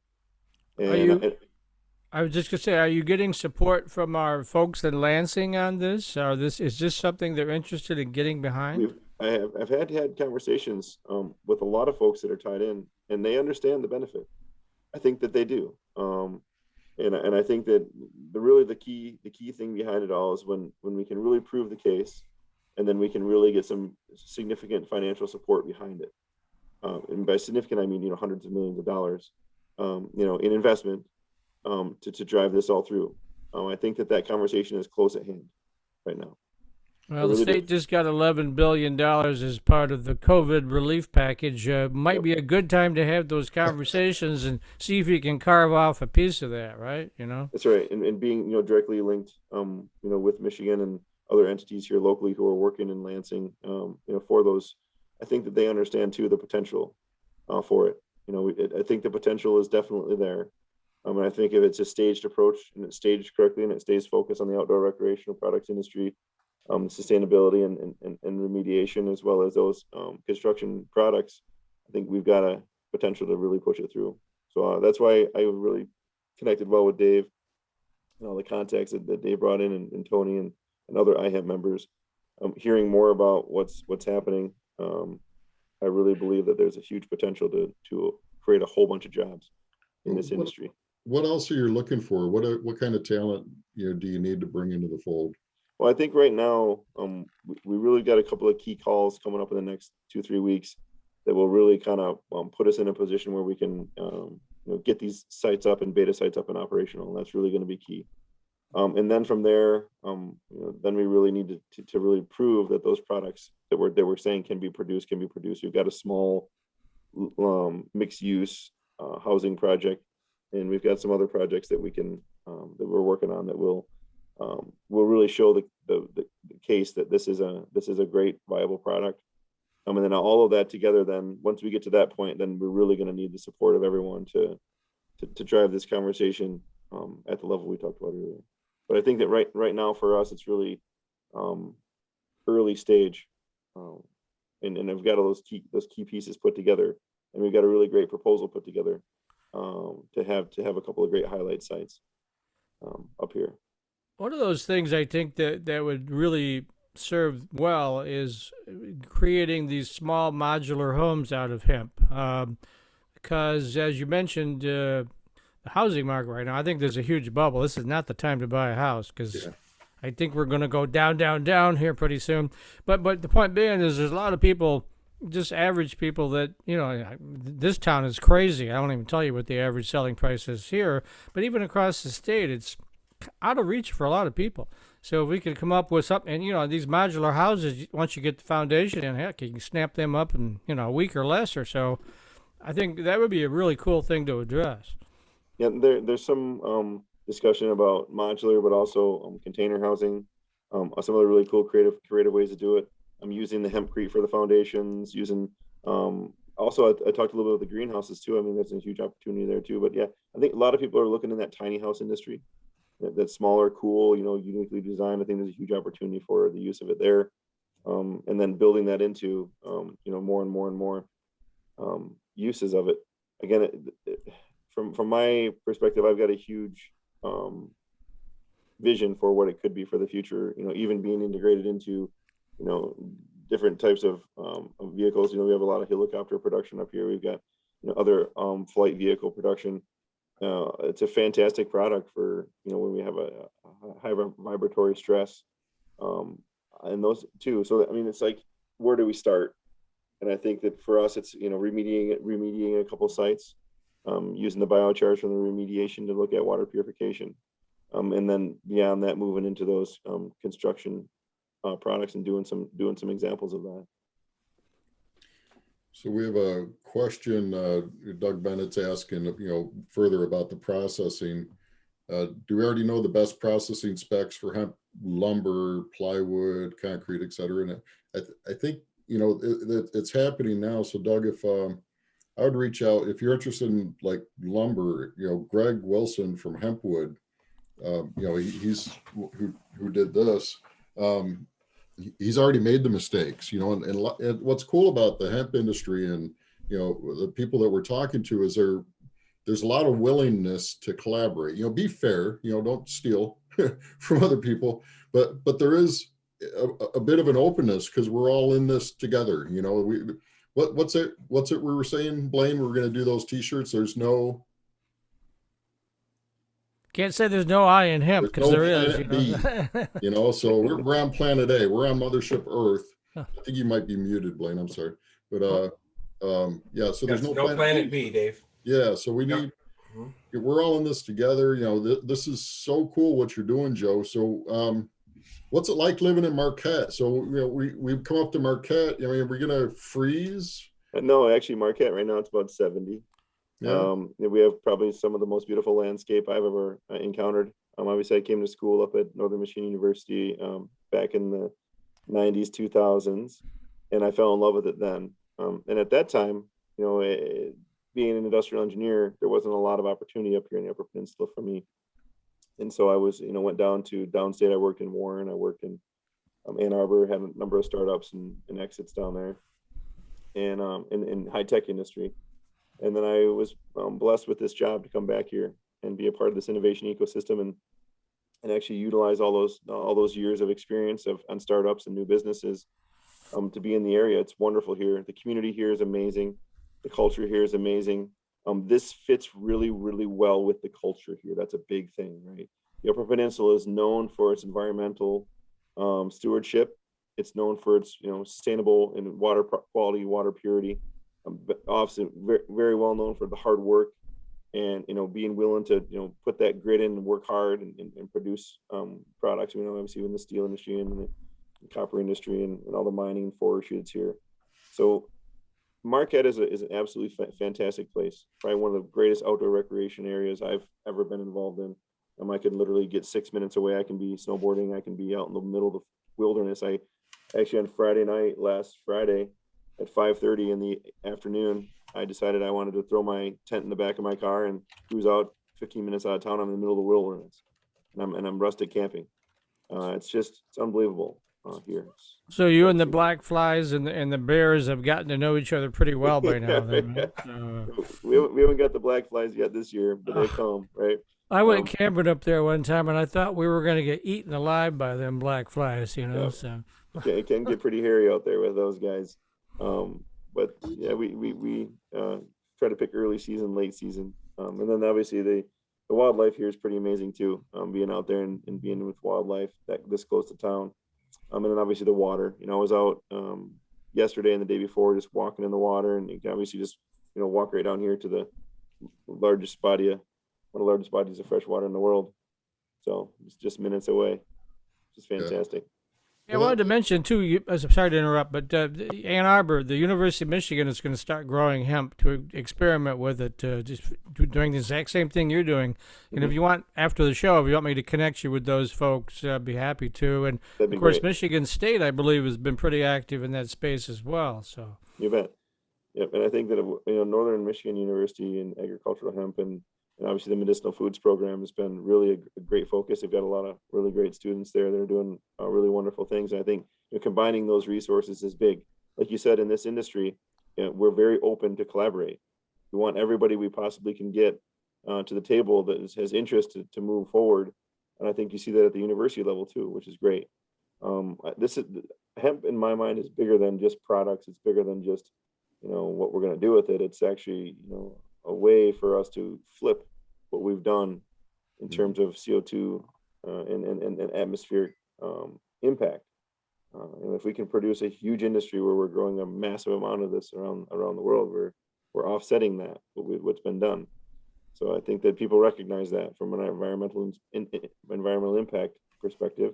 I was just gonna say, are you getting support from our folks in Lansing on this? Is this something they're interested in getting behind? I've had conversations with a lot of folks that are tied in, and they understand the benefit. I think that they do, and I think that the key thing behind it all is when we can really prove the case, and then we can really get some significant financial support behind it. And by significant, I mean hundreds of millions of dollars, in investment to drive this all through. I think that conversation is close at hand right now. Well, the state just got $11 billion as part of the COVID relief package. Might be a good time to have those conversations and see if you can carve off a piece of that, right? That's right, and being directly linked, with Michigan and other entities here locally who are working in Lansing, for those, I think that they understand too the potential for it. I think the potential is definitely there. And I think if it's a staged approach and it's staged correctly and it stays focused on the outdoor recreational products industry, sustainability and remediation, as well as those construction products, I think we've got a potential to really push it through. So that's why I really connected well with Dave and all the contacts that Dave brought in, and Tony and other iHemp members. Hearing more about what's happening, I really believe that there's a huge potential to create a whole bunch of jobs in this industry. What else are you looking for? What kind of talent do you need to bring into the fold? Well, I think right now we really got a couple of key calls coming up in the next 2-3 weeks that will really kind of put us in a position where we can get these sites up and beta sites up and operational. And that's really going to be key. And then from there, then we really need to really prove that those products that we're saying can be produced. We've got a small mixed use housing project, and we've got some other projects that we can that we're working on that will really show the case that this is a great viable product. And then all of that together, then once we get to that point, then we're really going to need the support of everyone to drive this conversation at the level we talked about earlier. But I think that right now for us, it's really early stage, and I've got all those key pieces put together, and we've got a really great proposal put together to have a couple of great highlight sites up here. One of those things I think that would really serve well is creating these small modular homes out of hemp, because as you mentioned, the housing market right now, I think there's a huge bubble. This is not the time to buy a house, because I think we're going to go down here pretty soon. But the point being is there's a lot of people, just average people, that, this town is crazy. I won't even tell you what the average selling price is here, but even across the state, it's out of reach for a lot of people. So if we could come up with something, and these modular houses, once you get the foundation in, heck, you can snap them up in, a week or less or so. I think that would be a really cool thing to address. Yeah, there's some discussion about modular, but also container housing. Some other really cool creative ways to do it. I'm using the hempcrete for the foundations, using also I talked a little bit about the greenhouses too. I mean, there's a huge opportunity there too. But yeah, I think a lot of people are looking in that tiny house industry, that smaller, cool, uniquely designed. I think there's a huge opportunity for the use of it there, and then building that into more and more uses of it. Again, from my perspective, I've got a huge vision for what it could be for the future. Even being integrated into different types of vehicles. We have a lot of helicopter production up here. We've got other flight vehicle production. It's a fantastic product for when we have a high vibratory stress, and those too. So I mean, it's like, where do we start? And I think that for us, it's remediating a couple sites, using the biochars from the remediation to look at water purification, and then beyond that, moving into those construction products and doing some examples of that. So we have a question, Doug Bennett's asking, further about the processing. Do we already know the best processing specs for hemp lumber, plywood, concrete, et cetera? And I think, it's happening now. So Doug, if I would reach out, if you're interested in like lumber, Greg Wilson from Hempwood, he's who did this. He's already made the mistakes, and what's cool about the hemp industry and, the people that we're talking to is there's a lot of willingness to collaborate, be fair, don't steal from other people, but there is a bit of an openness because we're all in this together. What's it we were saying, Blaine, we're going to do those t-shirts. There's no, can't say there's no I in hemp, because there is. So we're on planet A. We're on Mothership Earth. I think you might be muted, Blaine. I'm sorry, but yeah. So there's no planet B, Dave. Yeah. So we need. We're all in this together. This is so cool what you're doing, Joe. So what's it like living in Marquette? So we've come up to Marquette. I mean, we're gonna freeze. No, actually, Marquette right now it's about 70. Yeah. We have probably some of the most beautiful landscape I've ever encountered. Obviously, I came to school up at Northern Michigan University back in the 90s, 2000s, and I fell in love with it then. And at that time, being an industrial engineer, there wasn't a lot of opportunity up here in the Upper Peninsula for me. And so I was, went down to downstate. I worked in Warren. I worked in Ann Arbor, had a number of startups and exits down there, and in high tech industry. And then I was blessed with this job to come back here and be a part of this innovation ecosystem and actually utilize all those years of experience on startups and new businesses to be in the area. It's wonderful here. The community here is amazing. The culture here is amazing. This fits really, really well with the culture here. That's a big thing, right? The Upper Peninsula is known for its environmental stewardship. It's known for its, sustainable and water quality, water purity. But obviously very, very well known for the hard work and, being willing to, put that grit in and work hard and produce products. Obviously in the steel industry and the copper industry and all the mining and forestry that's here. So Marquette is an absolutely fantastic place. Probably one of the greatest outdoor recreation areas I've ever been involved in. I could literally get 6 minutes away. I can be snowboarding. I can be out in the middle of the wilderness. I actually on Friday night, last Friday at 5:30 in the afternoon, I decided I wanted to throw my tent in the back of my car and cruise out 15 minutes out of town. I'm in the middle of the wilderness and I'm rustic camping. It's unbelievable here. So you and the black flies and the bears have gotten to know each other pretty well by now. Then, right? We haven't got the black flies yet this year, but they come, right? I went camping up there one time, and I thought we were going to get eaten alive by them black flies, So it can get pretty hairy out there with those guys. But yeah, we try to pick early season, late season, and then obviously the wildlife here is pretty amazing too. Being out there and being with wildlife that this close to town. And then obviously the water, I was out yesterday and the day before just walking in the water, and you can obviously just, walk right down here to the largest body, one of the largest bodies of fresh water in the world. So it's just minutes away. It's fantastic. Yeah, I wanted to mention too, I'm sorry to interrupt, but Ann Arbor, the University of Michigan is going to start growing hemp to experiment with it, just doing the exact same thing you're doing. And if you want, after the show, if you want me to connect you with those folks, I'd be happy to. And of course, great. Michigan State, I believe, has been pretty active in that space as well. So you bet. Yep, and I think that Northern Michigan University and agricultural hemp and obviously the medicinal foods program has been really a great focus. They've got a lot of really great students there that are doing really wonderful things. And I think combining those resources is big. Like you said, in this industry, we're very open to collaborate. We want everybody we possibly can get to the table that has interest to move forward. And I think you see that at the university level too, which is great. Hemp in my mind is bigger than just products. It's bigger than just, what we're going to do with it. It's actually, a way for us to flip what we've done in terms of CO2 and atmospheric impact. And if we can produce a huge industry where we're growing a massive amount of this around the world, we're offsetting that what's been done. So I think that people recognize that from an environmental impact perspective,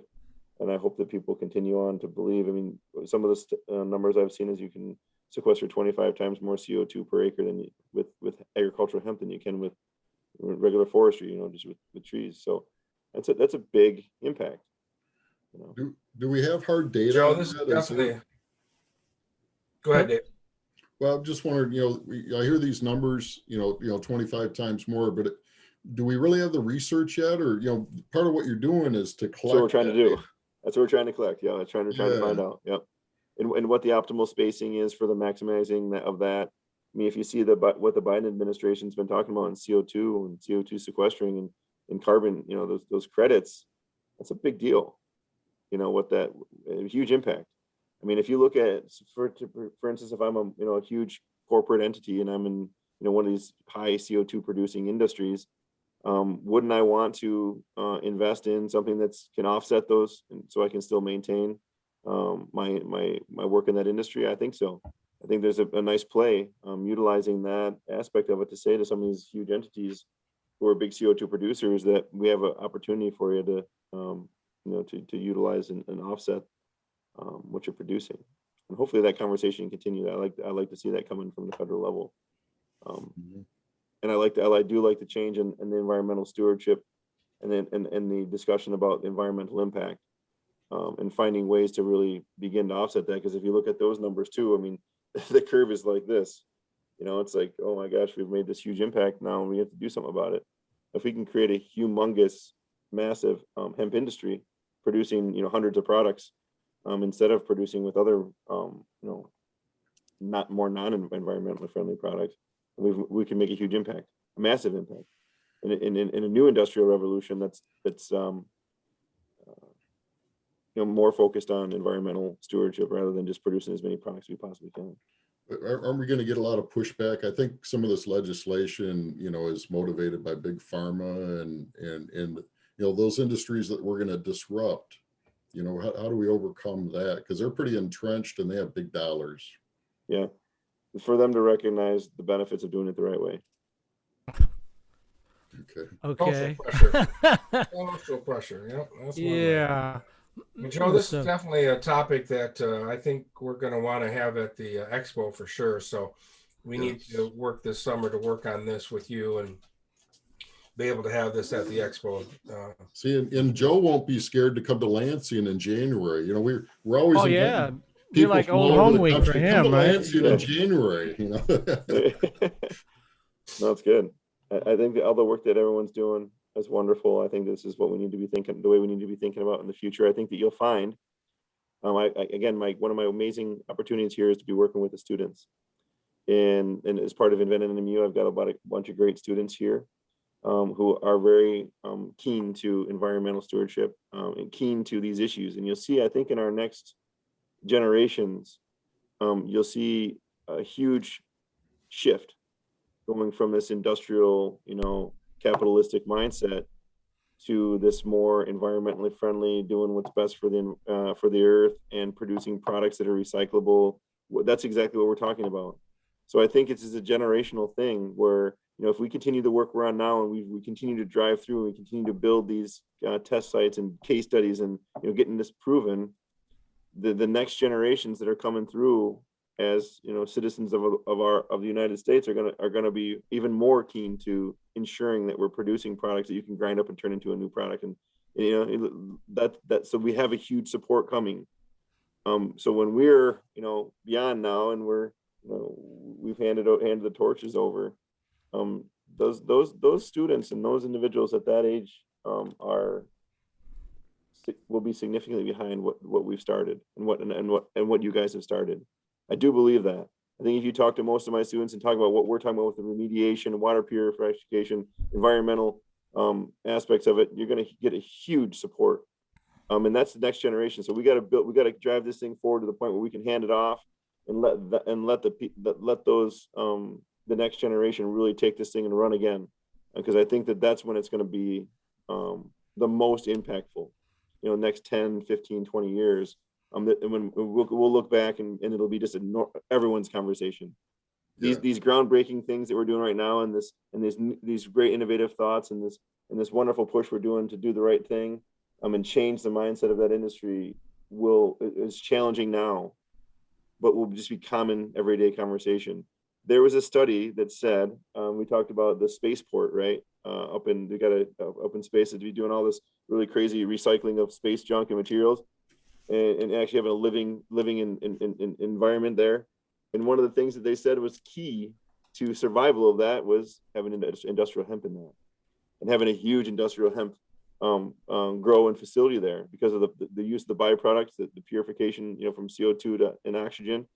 and I hope that people continue on to believe. I mean, some of the numbers I've seen is you can sequester 25 times more CO2 per acre than with agricultural hemp than you can with regular forestry, just with trees. So that's a big impact. Do we have hard data? Joe, this is definitely. Go ahead, Dave. Well, I'm just wondering, I hear these numbers, 25 times more, but do we really have the research yet? Or, part of what you're doing is to collect. That's what we're trying to do. That's what we're trying to collect. Yeah, trying to find out. Yep. And what the optimal spacing is for the maximizing of that. I mean, if you see what the Biden administration's been talking about in CO2 and CO2 sequestering and carbon, those credits, that's a big deal. What that a huge impact. I mean, if you look at, for instance, if I'm a huge corporate entity and I'm in one of these high CO2 producing industries, wouldn't I want to invest in something that can offset those, and so I can still maintain my work in that industry? I think so. I think there's a nice play utilizing that aspect of it to say to some of these huge entities who are big CO2 producers that we have an opportunity for you to utilize and offset what you're producing. And hopefully that conversation can continue. I like to see that coming from the federal level. And I do like the change in the environmental stewardship and the discussion about environmental impact. And finding ways to really begin to offset that. Because if you look at those numbers too, I mean, the curve is like this. It's like, oh my gosh, we've made this huge impact. Now we have to do something about it. If we can create a humongous, massive hemp industry producing, hundreds of products, instead of producing with other, not more non-environmentally friendly products, we can make a huge impact, a massive impact, in a new industrial revolution that's more focused on environmental stewardship rather than just producing as many products as we possibly can. Aren't we going to get a lot of pushback? I think some of this legislation, is motivated by big pharma and those industries that we're going to disrupt. How do we overcome that? Because they're pretty entrenched and they have big dollars. Yeah, for them to recognize the benefits of doing it the right way. Okay. Social pressure. Yep. That's one way. Yeah. Well, Joe, this is definitely a topic that I think we're going to want to have at the expo for sure. So we need to work this summer to work on this with you and be able to have this at the expo. See, and Joe won't be scared to come to Lansing in January. We're always be like old home week for him, come to right? Lansing in January. No, it's good. I think all the work that everyone's doing is wonderful. I think this is what we need to be thinking, the way we need to be thinking about in the future. I think that you'll find, one of my amazing opportunities here is to be working with the students. And as part of Invent NMU, I've got about a bunch of great students here who are very keen to environmental stewardship and keen to these issues. And you'll see, I think in our next generations, you'll see a huge shift going from this industrial, capitalistic mindset to this more environmentally friendly, doing what's best for the earth and producing products that are recyclable. That's exactly what we're talking about. So I think it's a generational thing where, if we continue the work we're on now and we continue to drive through and we continue to build these test sites and case studies and, getting this proven, the next generations that are coming through as citizens of the United States are gonna be even more keen to ensuring that we're producing products that you can grind up and turn into a new product. And so we have a huge support coming. So when we're beyond now and we've handed the torches over, those students and those individuals at that age will be significantly behind what we've started and what you guys have started. I do believe that. I think if you talk to most of my students and talk about what we're talking about with the remediation, water purification, environmental aspects of it, you're going to get a huge support. And that's the next generation. So we got to drive this thing forward to the point where we can hand it off and let those the next generation really take this thing and run again. Because I think that's when it's going to be the most impactful, next 10, 15, 20 years. And when we'll look back and it'll be just everyone's conversation. These groundbreaking things that we're doing right now, and these great innovative thoughts, and this wonderful push we're doing to do the right thing, and change the mindset of that industry is challenging now, but will just be common everyday conversation. There was a study that said we talked about the spaceport, right? Up in space to be doing all this really crazy recycling of space junk and materials. And actually having a living in environment there. And one of the things that they said was key to survival of that was having industrial hemp in there and having a huge industrial hemp grow and facility there because of the use of the byproducts, the purification, from CO2 and oxygen,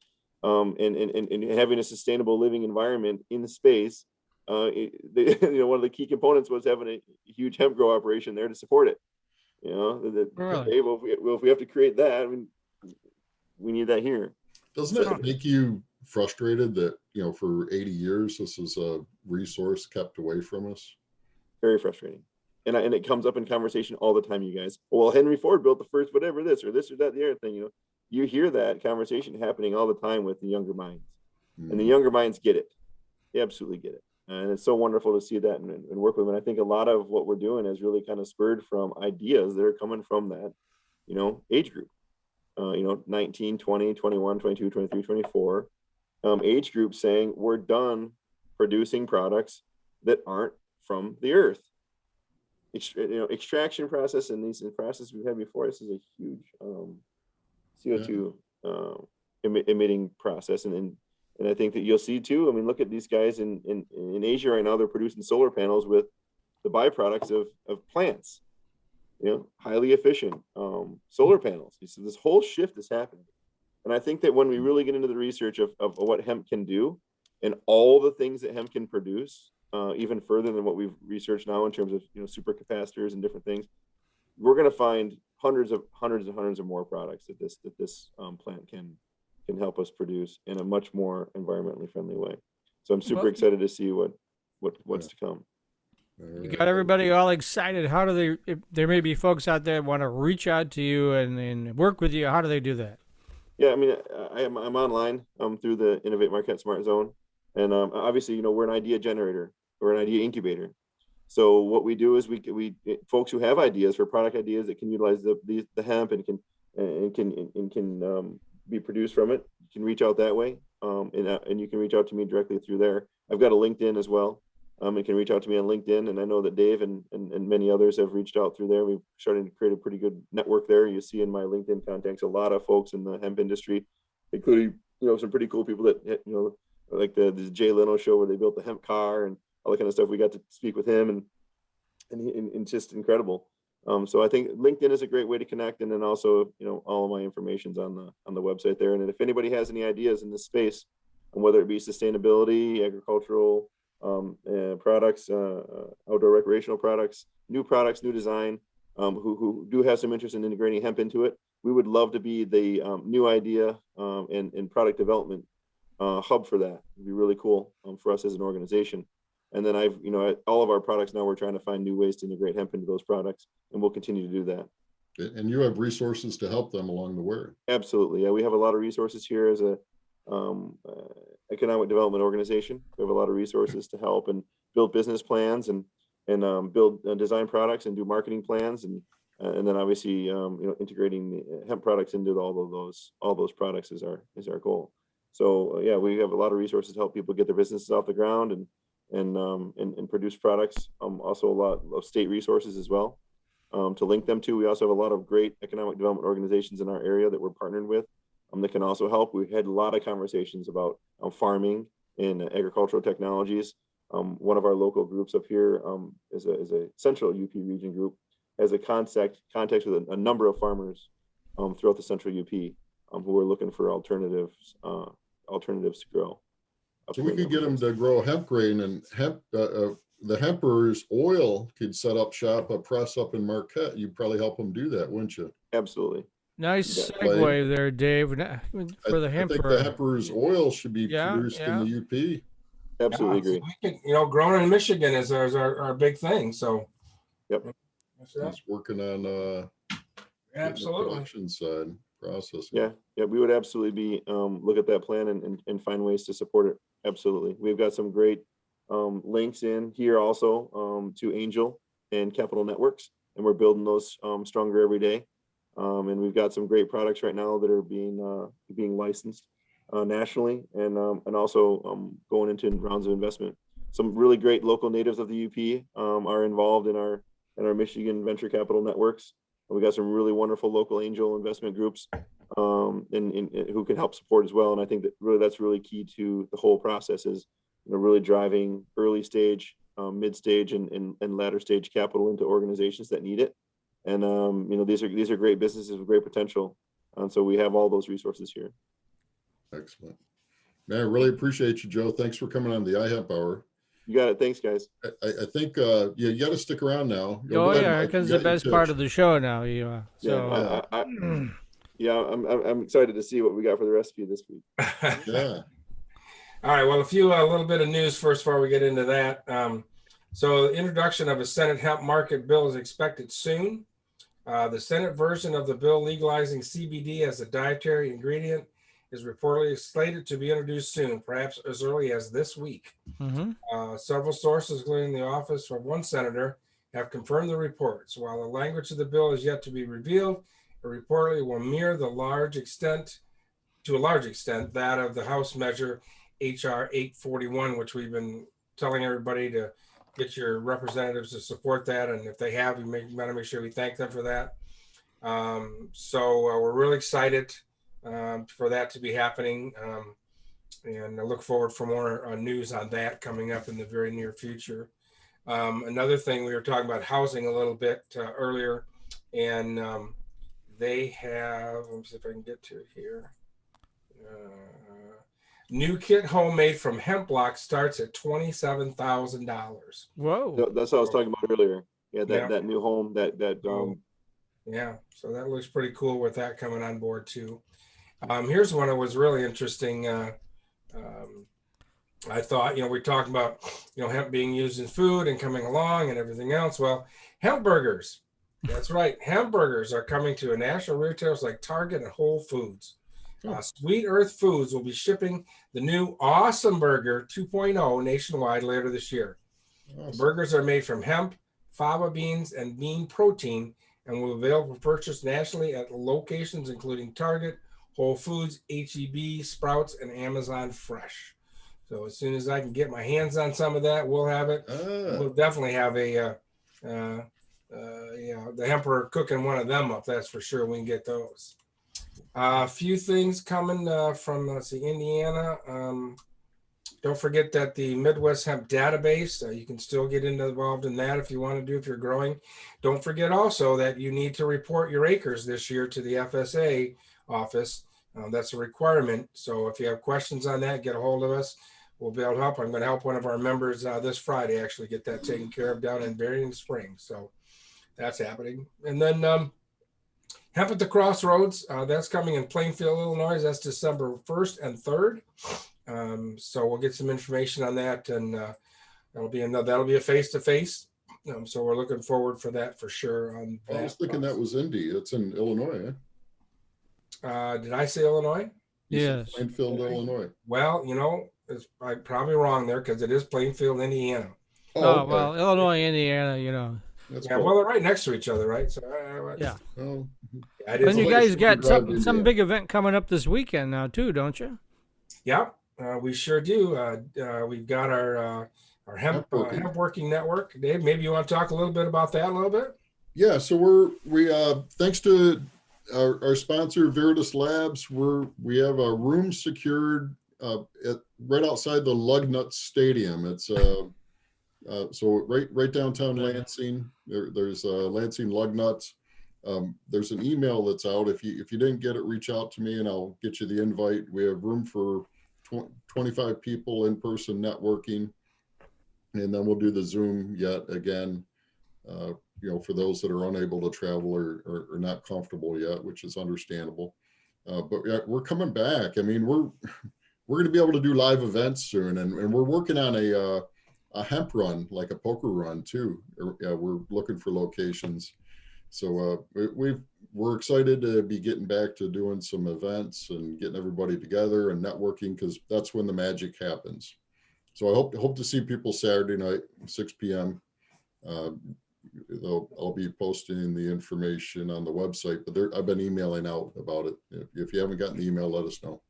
and having a sustainable living environment in the space. One of the key components was having a huge hemp grow operation there to support it. Really? If we have to create that, we need that here. Doesn't it make you frustrated that, for 80 years, this is a resource kept away from us? Very frustrating. And it comes up in conversation all the time, you guys. Well, Henry Ford built the first whatever this or that, the other thing, you hear that conversation happening all the time with the younger minds. And the younger minds get it. They absolutely get it. And it's so wonderful to see that and work with them. And I think a lot of what we're doing is really kind of spurred from ideas that are coming from that, age group, 19, 20, 21, 22, 23, 24, age group saying we're done producing products that aren't from the earth. Extraction process and these processes we've had before, this is a huge CO2 emitting process. And And I think that you'll see too. I mean, look at these guys in Asia right now. They're producing solar panels with the byproducts of plants. Highly efficient solar panels. So this whole shift is happening. And I think that when we really get into the research of what hemp can do and all the things that hemp can produce, even further than what we've researched now in terms of supercapacitors and different things, we're going to find hundreds of more products that this plant can help us produce in a much more environmentally friendly way. So I'm super excited to see what's to come. You got everybody all excited. How do they, if there may be folks out there that want to reach out to you and work with you, how do they do that? Yeah, I mean, I'm online through the Innovate Marquette SmartZone. And obviously, we're an idea generator. We're an idea incubator. So what we do is we folks who have ideas for product ideas that can utilize the hemp and can be produced from it, you can reach out that way. And you can reach out to me directly through there. I've got a LinkedIn as well. And can reach out to me on LinkedIn. And I know that Dave and many others have reached out through there. We've started to create a pretty good network there. You see in my LinkedIn contacts a lot of folks in the hemp industry, including, some pretty cool people that, like the Jay Leno show where they built the hemp car and all that kind of stuff. We got to speak with him and just incredible. So I think LinkedIn is a great way to connect. And then also, all of my information's on the website there. And if anybody has any ideas in this space, and whether it be sustainability, agricultural, products, outdoor recreational products, new design, who do have some interest in integrating hemp into it, we would love to be the new idea and product development hub for that. It'd be really cool for us as an organization. And then all of our products now, we're trying to find new ways to integrate hemp into those products, and we'll continue to do that. And you have resources to help them along the way. Absolutely. Yeah, we have a lot of resources here as a economic development organization. We have a lot of resources to help and build business plans and build design products and do marketing plans and then obviously integrating the hemp products into all those products is our goal. So yeah, we have a lot of resources to help people get their businesses off the ground and produce products. Also a lot of state resources as well to link them to. We also have a lot of great economic development organizations in our area that we're partnered with. That can also help. We've had a lot of conversations about farming and agricultural technologies. One of our local groups up here is a central UP region group, has a contact with a number of farmers throughout the central UP who are looking for alternatives to grow. So we could get them to grow hemp grain and hemp. The hempers oil could set up shop, a press up in Marquette. You'd probably help them do that, wouldn't you? Absolutely. Nice segue there, Dave. For the hemper, I think the hemper's oil should be produced in the UP. Absolutely agree. We can, growing in Michigan is our big thing. So, yep. He's working on absolutely the production side processing. Yeah, we would absolutely be look at that plan and find ways to support it. Absolutely, we've got some great links in here also to Angel and Capital Networks, and we're building those stronger every day. And we've got some great products right now that are being licensed nationally and also going into rounds of investment. Some really great local natives of the UP are involved in our Michigan venture capital networks. We got some really wonderful local angel investment groups and who can help support as well. And I think that's really key to the whole process is really driving early stage, mid stage, and latter stage capital into organizations that need it. And these are great businesses with great potential, and so we have all those resources here. Excellent, man. I really appreciate you, Joe. Thanks for coming on the iHemp Hour. You got it. Thanks, guys. I think you got to stick around now. Because the best part of the show now. I'm excited to see what we got for the rest of you this week. Yeah. All right. Well, a little bit of news first before we get into that. So the introduction of a Senate hemp market bill is expected soon. The Senate version of the bill legalizing CBD as a dietary ingredient is reportedly slated to be introduced soon, perhaps as early as this week. Mm-hmm. Several sources, including the office of one senator, have confirmed the reports. While the language of the bill is yet to be revealed, it reportedly will mirror to a large extent, that of the House measure HR 841, which we've been telling everybody to get your representatives to support that, and if they have, you want to make sure we thank them for that. So we're really excited for that to be happening. And I look forward for more news on that coming up in the very near future. Another thing, we were talking about housing a little bit earlier, and they have, let me see if I can get to it here. New kit homemade from hemp block starts at $27,000. Whoa. That's what I was talking about earlier. Yeah, Yeah. that new home that Yeah, so that looks pretty cool with that coming on board too. Here's one that was really interesting. I thought, we're talking about, hemp being used in food and coming along and everything else. Well, hemp burgers. That's right. Hemp burgers are coming to a national retailers like Target and Whole Foods. Sweet Earth Foods will be shipping the new Awesome Burger 2.0 nationwide later this year. Awesome. The burgers are made from hemp, fava beans, and bean protein, and will be available for purchase nationally at locations including Target, Whole Foods, HEB, Sprouts, and Amazon Fresh. So as soon as I can get my hands on some of that, we'll have it. We'll definitely have the Hemper cooking one of them up. That's for sure. We can get those. A few things coming from, let's see, Indiana. Don't forget that the Midwest Hemp Database, you can still get involved in that if you want to do, if you're growing. Don't forget also that you need to report your acres this year to the FSA office. That's a requirement. So if you have questions on that, get a hold of us. We'll be able to help. I'm going to help one of our members this Friday actually get that taken care of down in Berrien Springs. So that's happening. And then Hemp at the Crossroads, that's coming in Plainfield, Illinois. That's December 1st and 3rd. So we'll get some information on that, and that'll be a face-to-face. So we're looking forward for that for sure. I was thinking that was Indy. It's in Illinois. Did I say Illinois? Yes. Plainfield, Illinois. Well, I'm probably wrong there because it is Plainfield, Indiana. Oh, okay. Well, Illinois, Indiana, That's yeah, cool. well, they're right next to each other, right? So yeah. Oh. And you guys got some big event coming up this weekend now too, don't you? Yeah, we sure do. We've got our hemp working network. Dave, maybe you want to talk a little bit about that a little bit? Yeah, so we thanks to our sponsor Veritas Labs, we have a room secured right outside the Lugnut Stadium. It's so right downtown Lansing. There's Lansing Lugnuts. There's an email that's out. If you didn't get it, reach out to me and I'll get you the invite. We have room for 25 people in person networking, and then we'll do the Zoom yet again. For those that are unable to travel or not comfortable yet, which is understandable. But yeah, we're coming back. I mean, we're going to be able to do live events soon, and we're working on a hemp run, like a poker run too. We're looking for locations. So we're excited to be getting back to doing some events and getting everybody together and networking, because that's when the magic happens. So I hope to see people Saturday night, 6 p.m. I'll be posting the information on the website, but I've been emailing out about it. If you haven't gotten the email, let us know.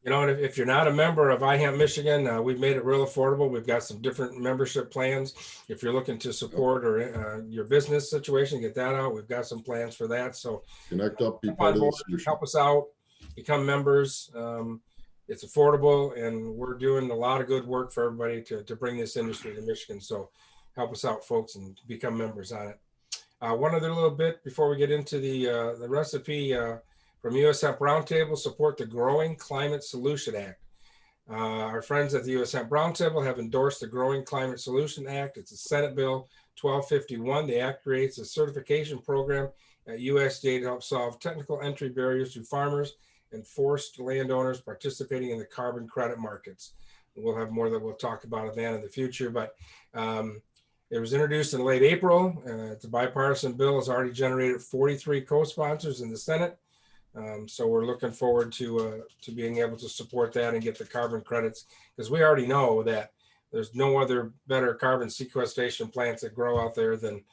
If you're not a member of iHemp Michigan, we've made it real affordable. We've got some different membership plans. If you're looking to support or your business situation, get that out. We've got some plans for that. So connect up, be part of the solution. Help us out, become members. It's affordable, and we're doing a lot of good work for everybody to bring this industry to Michigan. So help us out, folks, and become members on it. One other little bit before we get into the recipe from U.S. Hemp Roundtable, support the Growing Climate Solution Act. Our friends at the U.S. Hemp Roundtable have endorsed the Growing Climate Solution Act. It's a Senate Bill 1251. The act creates a certification program at USDA to help solve technical entry barriers to farmers and forced landowners participating in the carbon credit markets. We'll have more that we'll talk about that in the future, but it was introduced in late April. It's a bipartisan bill. Has already generated 43 co-sponsors in the Senate. So we're looking forward to being able to support that and get the carbon credits, because we already know that there's no other better carbon sequestration plants that grow out there than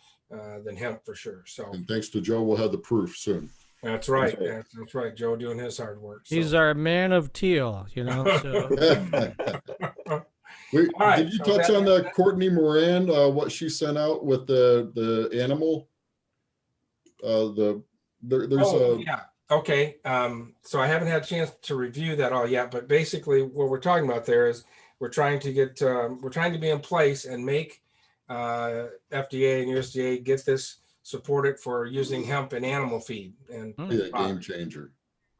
hemp for sure. So, and thanks to Joe, we'll have the proof soon. That's right. That's right. Joe doing his hard work. So. He's our man of Teal, So. Wait, right, did you touch on Courtney Moran, what she sent out with the animal? Okay, so I haven't had a chance to review that all yet, but basically what we're talking about there is we're trying to get, we're trying to be in place and make FDA and USDA get this supported for using hemp in animal feed and Yeah, game changer.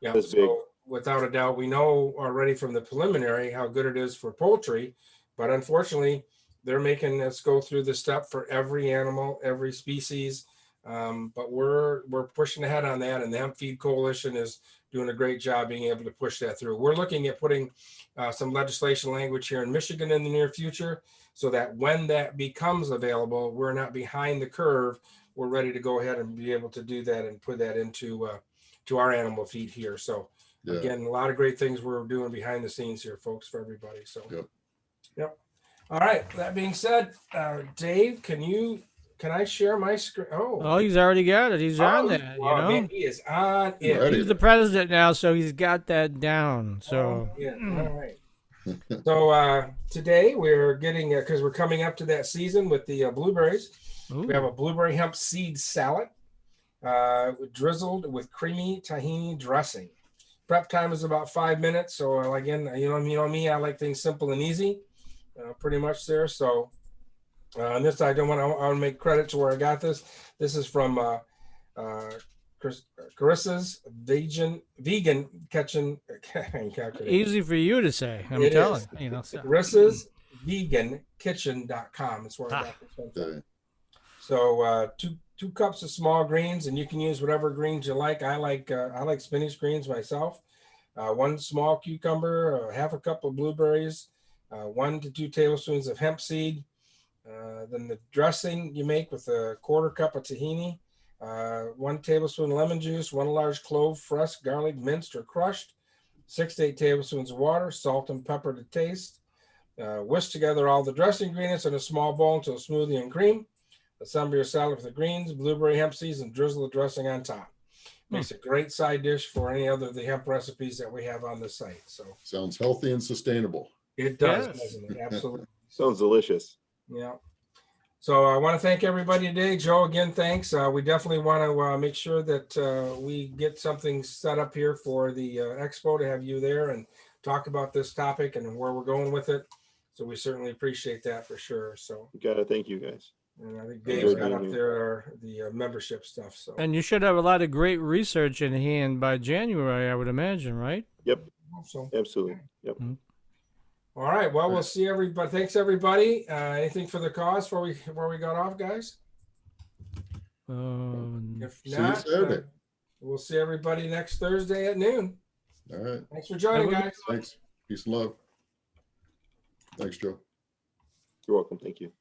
yeah. That's big. So without a doubt, we know already from the preliminary how good it is for poultry, but unfortunately, they're making us go through the step for every animal, every species. But we're pushing ahead on that, and the Hemp Feed Coalition is doing a great job being able to push that through. We're looking at putting some legislation language here in Michigan in the near future, so that when that becomes available, we're not behind the curve. We're ready to go ahead and be able to do that and put that into to our animal feed here. So Yeah. again, a lot of great things we're doing behind the scenes here, folks, for everybody. So Yep. All right. That being said, Dave, can I share my screen? Oh, he's already got it. He's on that, you know. Man, he is on it. Ready. He's the president now, so he's got that down. So Yeah. All right. So today we're getting because we're coming up to that season with the blueberries. ooh. We have a blueberry hemp seed salad drizzled with creamy tahini dressing. Prep time is about 5 minutes. So again, you know me, I like things simple and easy, pretty much there. So and this I want to make credit to where I got this. This is from Carissa's vegan kitchen. Easy for you to say. I'm It telling is. you know. So. Carissa's vegankitchen.com. That's where I got this one from. Okay. So two cups of small greens, and you can use whatever greens you like. I like spinach greens myself. 1 small cucumber, half a cup of blueberries, 1 to 2 tablespoons of hemp seed. Then the dressing you make with a 1/4 cup of tahini, 1 tablespoon lemon juice, 1 large clove, fresh garlic minced or crushed, 6 to 8 tablespoons of water, salt and pepper to taste. Whisk together all the dressing ingredients in a small bowl until smoothie and cream. Assemble your salad with the greens, blueberry hemp seeds, and drizzle the dressing on top. Makes a great side dish for any other of the hemp recipes that we have on the site. So Sounds healthy and sustainable. it does, Yes. doesn't it? Absolutely. Sounds delicious. Yeah. So I want to thank everybody today. Joe, again, thanks. We definitely want to make sure that we get something set up here for the expo to have you there and talk about this topic and where we're going with it. So we certainly appreciate that for sure. So, You gotta thank you guys. and I think Dave's got up there the membership stuff. So, And you should have a lot of great research in hand by January, I would imagine, right? Yep, so absolutely. Yep. all right. Well, we'll see everybody. Thanks everybody. Anything for the cause before we got off, guys? If See you not, Saturday. we'll see everybody next Thursday at noon. All right. Thanks for joining, Have a guys. Thanks. Peace and love. Thanks, Joe. You're welcome. Thank you.